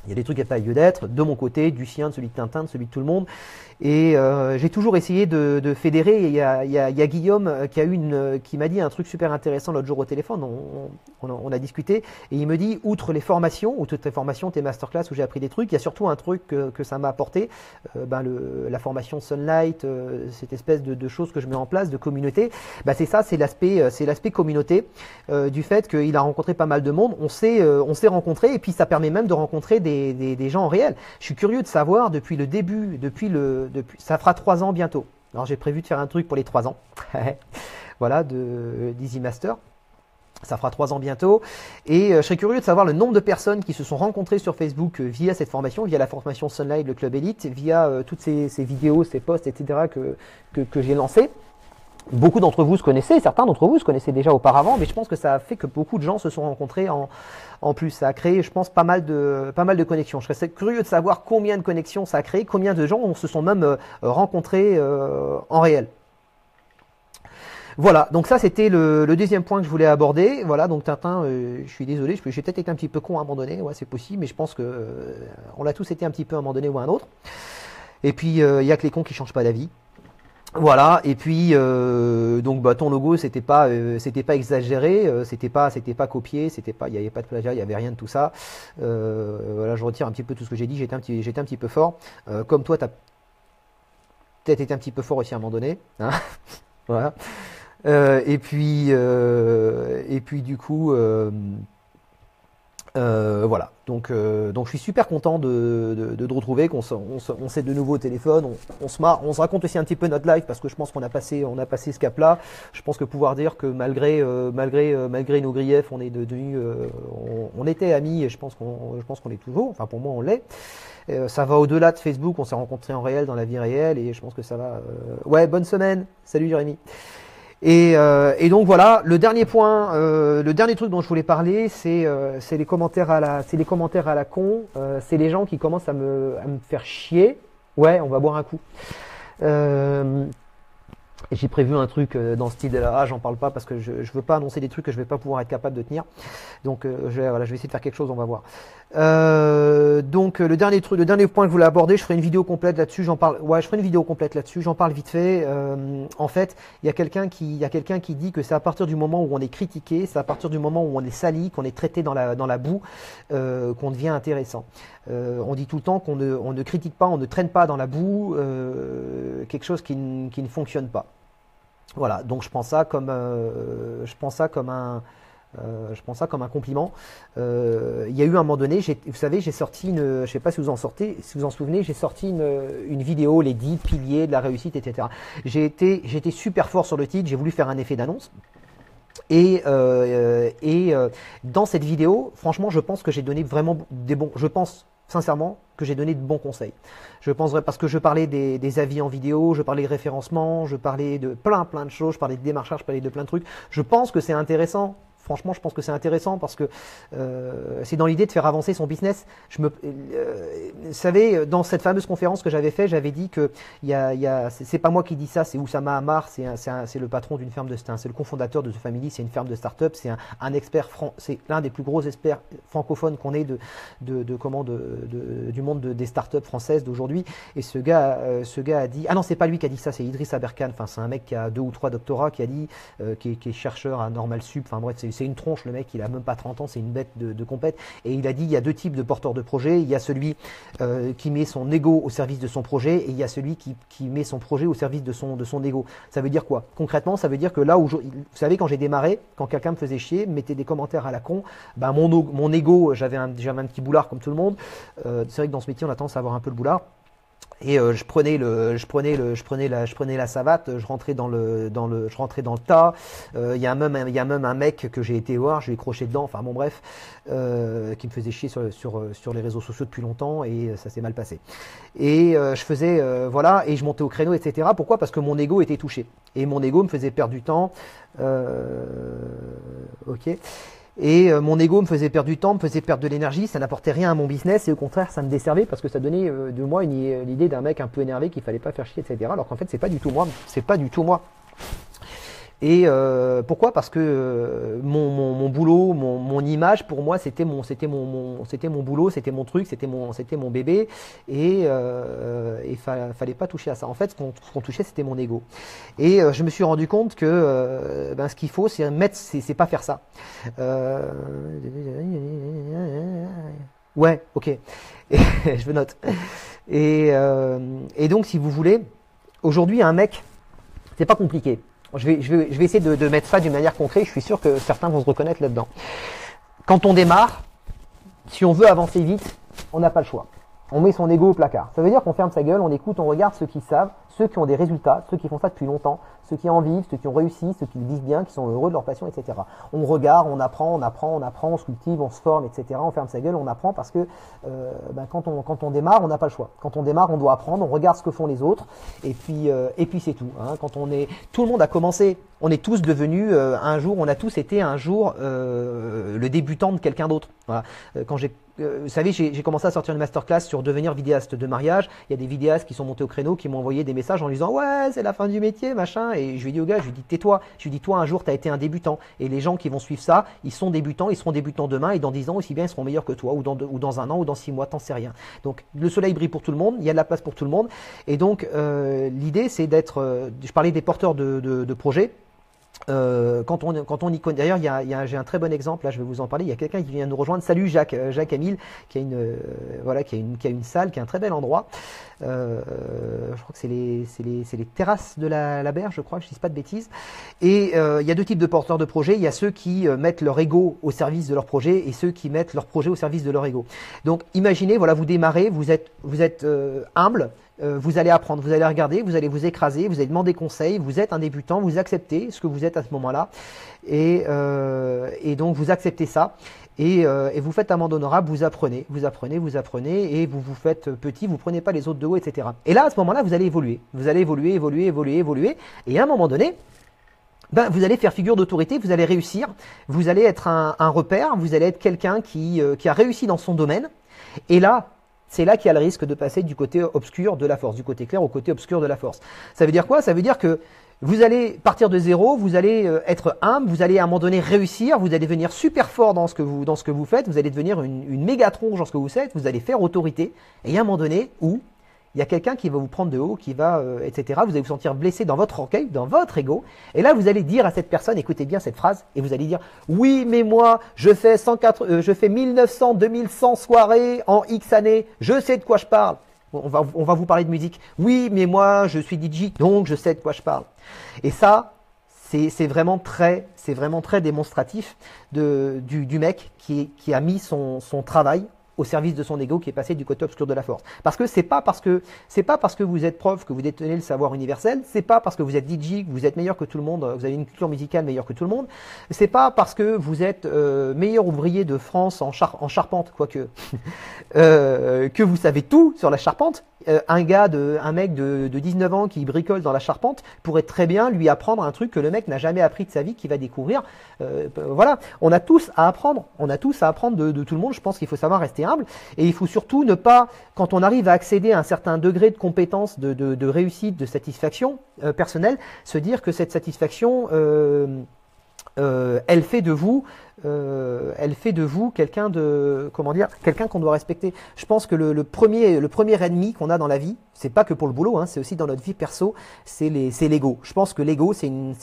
Il y a des trucs qui n'ont pas lieu d'être, de mon côté, du sien, de celui de Tintin, de celui de tout le monde. Et j'ai toujours essayé de fédérer. Et il y a Guillaume qui m'a dit un truc super intéressant l'autre jour au téléphone. On a discuté et il me dit, outre les formations, tes masterclass où j'ai appris des trucs, il y a surtout un truc que ça m'a apporté, la formation Sunlight, cette espèce de choses que je mets en place, de communauté. C'est ça, c'est l'aspect communauté, du fait qu'il a rencontré pas mal de monde. On s'est rencontrés et puis ça permet même de rencontrer des gens en réel. Je suis curieux de savoir depuis le début, ça fera 3 ans bientôt. Alors j'ai prévu de faire un truc pour les 3 ans. Voilà, d'Easy Master. Ça fera 3 ans bientôt. Et je serais curieux de savoir le nombre de personnes qui se sont rencontrées sur Facebook via cette formation, via la formation Sunlight, le Club Elite, via toutes ces vidéos, ces posts, etc. que j'ai lancés. Beaucoup d'entre vous se connaissaient, certains d'entre vous se connaissaient déjà auparavant, mais je pense que ça a fait que beaucoup de gens se sont rencontrés en plus. Ça a créé, je pense, pas mal de connexions. Je serais curieux de savoir combien de connexions ça a créé, combien de gens se sont même rencontrés en réel. Voilà, donc ça c'était le deuxième point que je voulais aborder. Voilà, donc Tintin, je suis désolé, j'ai peut-être été un petit peu con à un moment donné, ouais, c'est possible, mais je pense que on l'a tous été un petit peu à un moment donné ou à un autre. Et puis il y a que les cons qui changent pas d'avis. Voilà, et puis donc ton logo c'était pas exagéré, c'était pas copié, il y avait pas de plagiat, il y avait rien de tout ça. Voilà, je retire un petit peu tout ce que j'ai dit, j'étais un petit peu fort. Comme toi peut-être été un petit peu fort aussi à un moment donné, hein. Voilà. Et puis du coup, voilà. Donc je suis super content de retrouver, on s'est de nouveau au téléphone, on se marre, on se raconte aussi un petit peu notre life parce que je pense qu'on a passé ce cap-là. Je pense que pouvoir dire que malgré nos griefs, on est devenus, on était amis et je pense qu'on est toujours. Enfin pour moi on l'est. Ça va au-delà de Facebook, on s'est rencontrés en réel dans la vie réelle et je pense que ça va. Ouais, bonne semaine. Salut Jérémy. Et donc voilà, le dernier point, le dernier truc dont je voulais parler, c'est les commentaires à la con, c'est les gens qui commencent à me faire chier. Ouais, on va boire un coup. J'ai prévu un truc dans ce style-là, j'en parle pas parce que je veux pas annoncer des trucs que je vais pas pouvoir être capable de tenir. Donc voilà, je vais essayer de faire quelque chose, on va voir. Donc le dernier point que je voulais aborder, je ferai une vidéo complète là-dessus, j'en parle. Ouais, je ferai une vidéo complète là-dessus, j'en parle vite fait. En fait, il y a quelqu'un qui dit que c'est à partir du moment où on est critiqué, c'est à partir du moment où on est sali, qu'on est traité dans la boue, qu'on devient intéressant. On dit tout le temps qu'on ne critique pas, on ne traîne pas dans la boue quelque chose qui ne fonctionne pas. Voilà, donc je prends ça comme un compliment. Il y a eu un moment donné, vous savez, j'ai sorti je sais pas si vous en souvenez, j'ai sorti une vidéo, les 10 piliers de la réussite, etc. J'ai été super fort sur le titre, j'ai voulu faire un effet d'annonce. Et dans cette vidéo, franchement, je pense que j'ai donné vraiment je pense sincèrement que j'ai donné de bons conseils. Je pense parce que je parlais des avis en vidéo, je parlais de référencement, je parlais de plein de choses, je parlais de démarchage, je parlais de plein de trucs. Je pense que c'est intéressant. Franchement, je pense que c'est intéressant parce que c'est dans l'idée de faire avancer son business. Vous savez, dans cette fameuse conférence que j'avais fait, j'avais dit que c'est pas moi qui dis ça, c'est Oussama Ammar, c'est le patron d'une ferme c'est le cofondateur de The Family, c'est une ferme de start-up, c'est un expert c'est l'un des plus gros experts francophones qu'on ait du monde des start-up françaises d'aujourd'hui. Et ce gars a dit, ah non, c'est pas lui qui a dit ça, c'est Idriss Aberkan. Enfin, c'est un mec qui a 2 ou 3 doctorats qui a dit, qui est chercheur à Normal Sup. Enfin bref, c'est une tronche, le mec, il a même pas 30 ans, c'est une bête de compète. Et il a dit, il y a 2 types de porteurs de projet. Il y a celui qui met son ego au service de son projet et il y a celui qui met son projet au service de son ego. Ça veut dire quoi? Concrètement, ça veut dire que là où vous savez, quand j'ai démarré, quand quelqu'un me faisait chier, mettait des commentaires à la con, ben mon ego, j'avais un petit boulard comme tout le monde. C'est vrai que dans ce métier, on a tendance à avoir un peu le boulard. Et je prenais la savate, je rentrais dans le tas. Il y a même un mec que j'ai été voir, je lui ai croché dedans. Enfin bon bref, qui me faisait chier sur les réseaux sociaux depuis longtemps et ça s'est mal passé. Et je faisais voilà, et je montais au créneau, etc. Pourquoi? Parce que mon ego était touché et mon ego me faisait perdre du temps. Ok. Et mon ego me faisait perdre du temps, me faisait perdre de l'énergie, ça n'apportait rien à mon business et au contraire ça me desservait parce que ça donnait de moi l'idée d'un mec un peu énervé qu'il fallait pas faire chier, etc. Alors qu'en fait c'est pas du tout moi, Et pourquoi? Parce que mon boulot, mon image pour moi c'était mon boulot, c'était mon truc, c'était mon bébé et fallait pas toucher à ça. En fait, ce qu'on touchait c'était mon ego. Et je me suis rendu compte que ce qu'il faut c'est pas faire ça. Ouais, ok. Et, je note. Et donc si vous voulez, aujourd'hui un mec, c'est pas compliqué. Je vais essayer de mettre ça d'une manière concrète, je suis sûr que certains vont se reconnaître là-dedans. Quand on démarre, si on veut avancer vite, on n'a pas le choix. On met son ego au placard. Ça veut dire qu'on ferme sa gueule, on écoute, on regarde ceux qui savent, ceux qui ont des résultats, ceux qui font ça depuis longtemps, ceux qui en vivent, ceux qui ont réussi, ceux qui le disent bien, qui sont heureux de leur passion, etc. On regarde, on apprend, on se cultive, on se forme, etc. On ferme sa gueule, on apprend parce que quand on démarre, on n'a pas le choix. Quand on démarre, on doit apprendre, on regarde ce que font les autres, et puis c'est tout. Hein. Tout le monde a commencé. On est tous devenus on a tous été un jour le débutant de quelqu'un d'autre. Voilà. Vous savez, j'ai commencé à sortir une masterclass sur devenir vidéaste de mariage. Il y a des vidéastes qui sont montés au créneau, qui m'ont envoyé des messages en disant ouais, c'est la fin du métier, machin. Et je lui ai dit au gars, je lui ai dit tais-toi. Je lui ai dit toi un jour tu as été un débutant. Et les gens qui vont suivre ça, ils sont débutants, ils seront débutants demain et dans 10 ans aussi bien ils seront meilleurs que toi ou dans un an ou dans 6 mois, t'en sais rien. Donc le soleil brille pour tout le monde, il y a de la place pour tout le monde. Et donc l'idée c'est d'être. Je parlais des porteurs de projets. Quand on y connaît, d'ailleurs, j'ai un très bon exemple, là je vais vous en parler, il y a quelqu'un qui vient nous rejoindre, salut Jacques, Jacques Amil, qui a voilà, qui a une salle, qui est un très bel endroit, je crois que c'est les terrasses de la Berge, je crois, que je ne dis pas de bêtises, et il y a deux types de porteurs de projets, il y a ceux qui mettent leur ego au service de leur projet, et ceux qui mettent leur projet au service de leur ego. Donc imaginez, voilà, vous démarrez, vous êtes humble, vous allez apprendre, vous allez regarder, vous allez vous écraser, vous allez demander conseil, vous êtes un débutant, vous acceptez ce que vous êtes à ce moment-là, et donc vous acceptez ça, et vous faites amende honorable, vous apprenez, et vous vous faites petit, vous prenez pas les autres de haut, etc. Et là, à ce moment-là, vous allez évoluer, et à un moment donné, ben, vous allez faire figure d'autorité, vous allez réussir, vous allez être un repère, vous allez être quelqu'un qui a réussi dans son domaine, et là, c'est là qu'il y a le risque de passer du côté obscur de la force, du côté clair au côté obscur de la force. Ça veut dire quoi? Ça veut dire que vous allez partir de zéro, vous allez être humble, vous allez à un moment donné réussir, vous allez devenir super fort dans ce que vous faites, vous allez devenir une méga tronche dans ce que vous faites, vous allez faire autorité, et il y a un moment donné où il y a quelqu'un qui va vous prendre de haut, qui va, etc. Vous allez vous sentir blessé dans votre orgueil, dans votre ego. Et là, vous allez dire à cette personne, écoutez bien cette phrase, et vous allez dire, oui, mais moi, je fais 1900, 2100 soirées en X années, je sais de quoi je parle. On va vous parler de musique. Oui, mais moi, je suis DJ, donc je sais de quoi je parle. Et ça, c'est vraiment très démonstratif du mec qui a mis son travail au service de son ego, qui est passé du côté obscur de la force. Parce que c'est pas parce que vous êtes prof que vous détenez le savoir universel, c'est pas parce que vous êtes DJ que vous êtes meilleur que tout le monde, vous avez une culture musicale meilleure que tout le monde, c'est pas parce que vous êtes meilleur ouvrier de France en charpente, quoique, que vous savez tout sur la charpente. Un mec de 19 ans qui bricole dans la charpente pourrait très bien lui apprendre un truc que le mec n'a jamais appris de sa vie, qu'il va découvrir. Voilà, on a tous à apprendre de tout le monde. Je pense qu'il faut savoir rester humble, et il faut surtout ne pas, quand on arrive à accéder à un certain degré de compétence, de réussite, de satisfaction personnelle, se dire que cette satisfaction elle fait de vous quelqu'un quelqu'un qu'on doit respecter. Je pense que le premier ennemi qu'on a dans la vie, c'est pas que pour le boulot, hein, c'est aussi dans notre vie perso, c'est l'ego. Je pense que l'ego, c'est une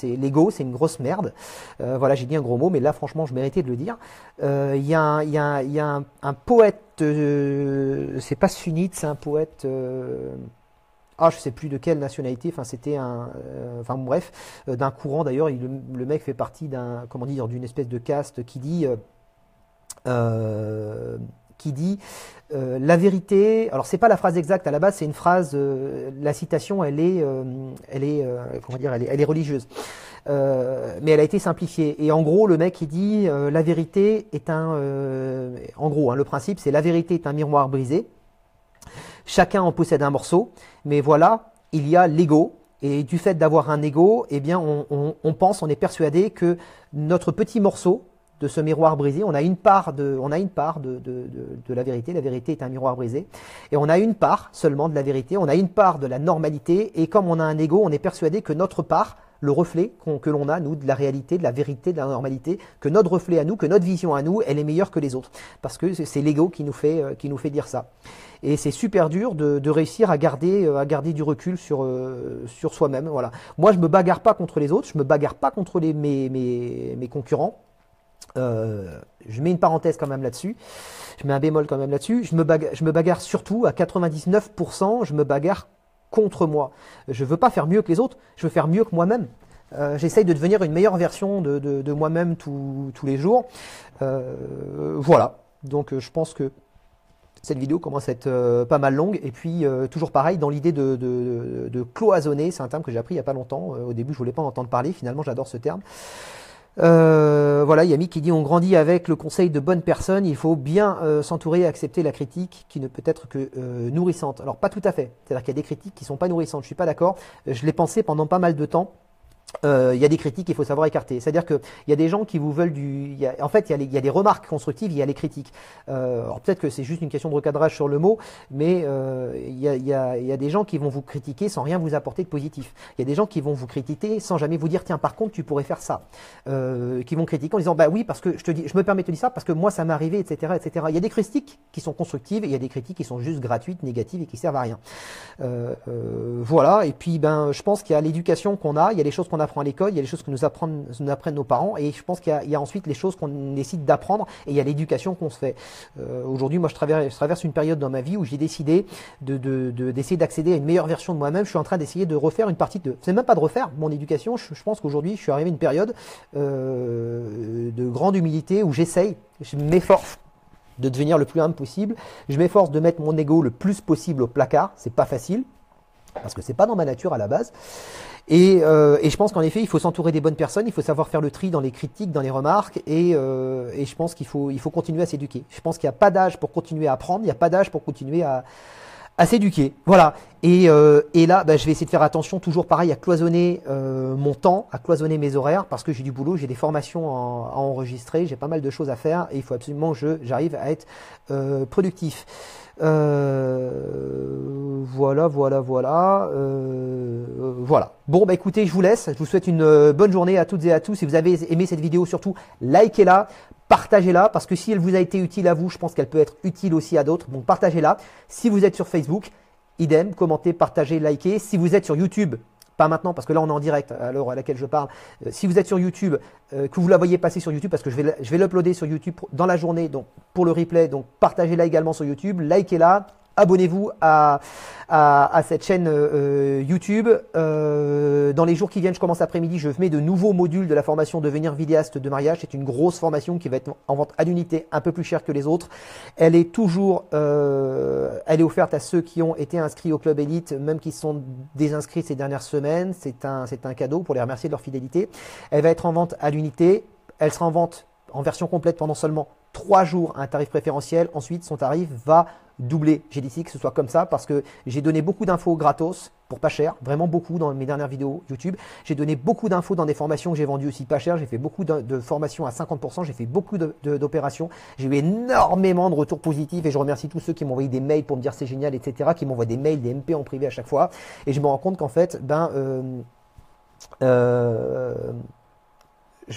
grosse merde. Voilà, j'ai dit un gros mot, mais là, franchement, je méritais de le dire. Il y a un poète, c'est pas sunnite, c'est un poète. Je sais plus de quelle nationalité, enfin c'était d'un courant d'ailleurs, le mec fait partie d'une espèce de caste qui dit la vérité. Alors c'est pas la phrase exacte à la base, c'est une phrase, la citation elle est religieuse. Mais elle a été simplifiée. Et en gros, le mec il dit la vérité est en gros, le principe c'est la vérité est un miroir brisé. Chacun en possède un morceau, mais voilà, il y a l'ego, et du fait d'avoir un ego, eh bien, on est persuadé que notre petit morceau de ce miroir brisé, on a une part de la vérité. La vérité est un miroir brisé, et on a une part seulement de la vérité, on a une part de la normalité, et comme on a un ego, on est persuadé que notre part, le reflet que l'on a, nous, de la réalité, de la vérité, de la normalité, que notre reflet à nous, que notre vision à nous, elle est meilleure que les autres. Parce que c'est l'ego qui nous fait dire ça. Et c'est super dur de réussir à garder du recul sur soi-même. Voilà. Moi, je me bagarre pas contre les autres, je me bagarre pas contre mes concurrents. Je mets une parenthèse quand même là-dessus. Je mets un bémol quand même là-dessus. Je me bagarre surtout à 99%, je me bagarre contre moi. Je veux pas faire mieux que les autres, je veux faire mieux que moi-même. J'essaye de devenir une meilleure version de moi-même tous les jours. Voilà. Donc je pense que cette vidéo commence à être pas mal longue. Et puis toujours pareil, dans l'idée de cloisonner, c'est un terme que j'ai appris il n'y a pas longtemps. Au début je voulais pas en entendre parler, finalement j'adore ce terme. Voilà, Yami qui dit on grandit avec le conseil de bonnes personnes, il faut bien s'entourer et accepter la critique qui ne peut être que nourrissante. Alors pas tout à fait, c'est-à-dire qu'il y a des critiques qui sont pas nourrissantes, je suis pas d'accord, je l'ai pensé pendant pas mal de temps. Il y a des critiques qu'il faut savoir écarter. C'est-à-dire qu'il y a des gens qui vous veulent en fait, il y a des remarques constructives, il y a les critiques. Alors peut-être que c'est juste une question de recadrage sur le mot, mais il y a des gens qui vont vous critiquer sans rien vous apporter de positif. Il y a des gens qui vont vous critiquer sans jamais vous dire tiens par contre tu pourrais faire ça. Qui vont critiquer en disant bah oui parce que je me permets de te dire ça parce que moi ça m'est arrivé, etc., etc. Il y a des critiques qui sont constructives et il y a des critiques qui sont juste gratuites, négatives et qui servent à rien. Voilà. Et puis je pense qu'il y a l'éducation qu'on a, il y a les choses qu'on qu'on apprend à l'école, il y a les choses que nous apprennent nos parents, et je pense qu'il y a ensuite les choses qu'on décide d'apprendre, et il y a l'éducation qu'on se fait. Aujourd'hui, moi, je traverse une période dans ma vie où j'ai décidé d'essayer d'accéder à une meilleure version de moi-même. Je suis en train d'essayer de refaire une partie c'est même pas de refaire mon éducation. Je pense qu'aujourd'hui, je suis arrivé à une période de grande humilité où je m'efforce de devenir le plus humble possible. Je m'efforce de mettre mon ego le plus possible au placard. C'est pas facile parce que c'est pas dans ma nature à la base. Et je pense qu'en effet, il faut s'entourer des bonnes personnes. Il faut savoir faire le tri dans les critiques, dans les remarques. Et je pense qu'il faut continuer à s'éduquer. Je pense qu'il n'y a pas d'âge pour continuer à apprendre. Il n'y a pas d'âge pour continuer à s'éduquer. Voilà. Et là, je vais essayer de faire attention, toujours pareil, à cloisonner mon temps, à cloisonner mes horaires, parce que j'ai du boulot, j'ai des formations à enregistrer, j'ai pas mal de choses à faire, et il faut absolument que j'arrive à être productif. Voilà. Bon, écoutez, je vous laisse. Je vous souhaite une bonne journée à toutes et à tous. Si vous avez aimé cette vidéo, surtout, likez-la. Partagez-la, parce que si elle vous a été utile à vous, je pense qu'elle peut être utile aussi à d'autres. Donc partagez-la. Si vous êtes sur Facebook, idem, commentez, partagez, likez. Si vous êtes sur YouTube, pas maintenant parce que là on est en direct à l'heure à laquelle je parle. Si vous êtes sur YouTube, que vous la voyez passer sur YouTube, parce que je vais l'uploader sur YouTube dans la journée, donc pour le replay, donc partagez-la également sur YouTube, likez-la. Abonnez-vous à cette chaîne YouTube. Dans les jours qui viennent, je commence après-midi, je mets de nouveaux modules de la formation Devenir vidéaste de mariage. C'est une grosse formation qui va être en vente à l'unité, un peu plus chère que les autres. Elle est offerte à ceux qui ont été inscrits au Club Elite, même qui sont désinscrits ces dernières semaines. C'est un cadeau pour les remercier de leur fidélité. Elle va être en vente à l'unité. Elle sera en vente en version complète pendant seulement 3 jours à un tarif préférentiel. Ensuite, son tarif va doubler. J'ai décidé que ce soit comme ça parce que j'ai donné beaucoup d'infos gratos pour pas cher, vraiment beaucoup dans mes dernières vidéos YouTube. J'ai donné beaucoup d'infos dans des formations que j'ai vendues aussi pas cher. J'ai fait beaucoup de formations à 50%. J'ai fait beaucoup d'opérations. J'ai eu énormément de retours positifs et je remercie tous ceux qui m'ont envoyé des mails pour me dire c'est génial, etc., qui m'envoient des mails, des MP en privé à chaque fois. Et je me rends compte qu'en fait, je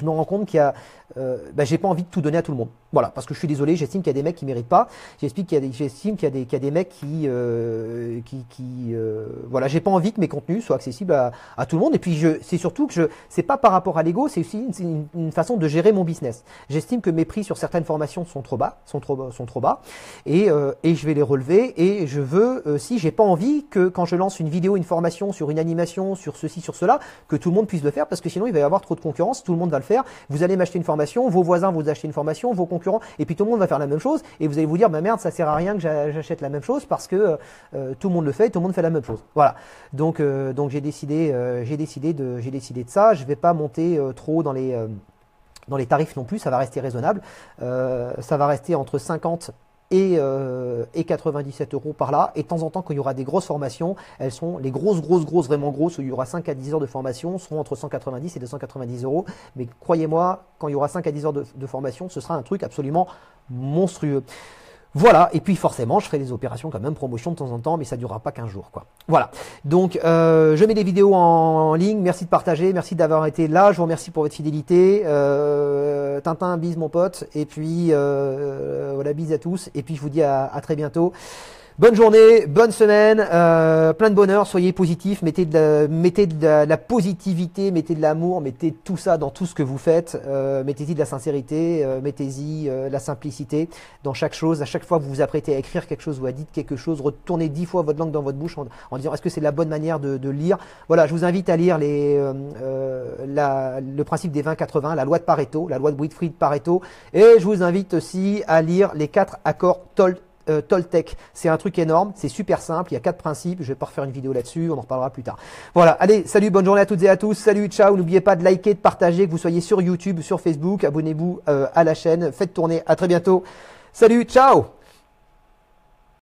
me rends compte qu'il y a, j'ai pas envie de tout donner à tout le monde. Voilà, parce que je suis désolé, j'estime qu'il y a des mecs qui méritent pas. J'estime qu'il y a des mecs qui voilà, j'ai pas envie que mes contenus soient accessibles à tout le monde. Et puis c'est surtout que c'est pas par rapport à l'ego, c'est aussi une façon de gérer mon business. J'estime que mes prix sur certaines formations sont trop bas, et je vais les relever. Et je veux, si j'ai pas envie que quand je lance une vidéo, une formation sur une animation, sur ceci, sur cela, que tout le monde puisse le faire, parce que sinon il va y avoir trop de concurrence. Tout le monde va le faire. Vous allez m'acheter une formation, vos voisins vont acheter une formation, vos concurrents, et puis tout le monde va faire la même chose, et vous allez vous dire, merde, ça sert à rien que j'achète la même chose parce que tout le monde le fait, et tout le monde fait la même chose. Voilà. Donc j'ai décidé de ça. Je vais pas monter trop dans les tarifs non plus. Ça va rester raisonnable. Ça va rester entre 50 et 97 € par là. Et de temps en temps, quand il y aura des grosses formations, elles sont les grosses, vraiment grosses, où il y aura 5 à 10 heures de formation, seront entre 190 et 290 €. Mais croyez-moi, quand il y aura 5 à 10 heures de formation, ce sera un truc absolument monstrueux. Voilà, et puis forcément, je ferai des opérations quand même, promotion de temps en temps, mais ça durera pas 15 jours, quoi. Voilà, donc je mets des vidéos en ligne, merci de partager, merci d'avoir été là, je vous remercie pour votre fidélité. Tintin, bise mon pote, et puis voilà, bise à tous, et puis je vous dis à très bientôt. Bonne journée, bonne semaine, plein de bonheur, soyez positifs, mettez de la positivité, mettez de l'amour, mettez tout ça dans tout ce que vous faites, mettez-y de la sincérité, mettez-y de la simplicité dans chaque chose. À chaque fois que vous vous apprêtez à écrire quelque chose ou à dire quelque chose, retournez 10 fois votre langue dans votre bouche en disant est-ce que c'est la bonne manière de lire. Voilà, je vous invite à lire le principe des 20-80, la loi de Pareto, la loi de Wilfried-Pareto, et je vous invite aussi à lire les 4 accords Toltec. C'est un truc énorme, c'est super simple, il y a 4 principes, je vais pas refaire une vidéo là-dessus, on en reparlera plus tard. Voilà, allez, salut, bonne journée à toutes et à tous, salut, ciao, n'oubliez pas de liker, de partager, que vous soyez sur YouTube, sur Facebook, abonnez-vous à la chaîne, faites tourner, à très bientôt, salut, ciao.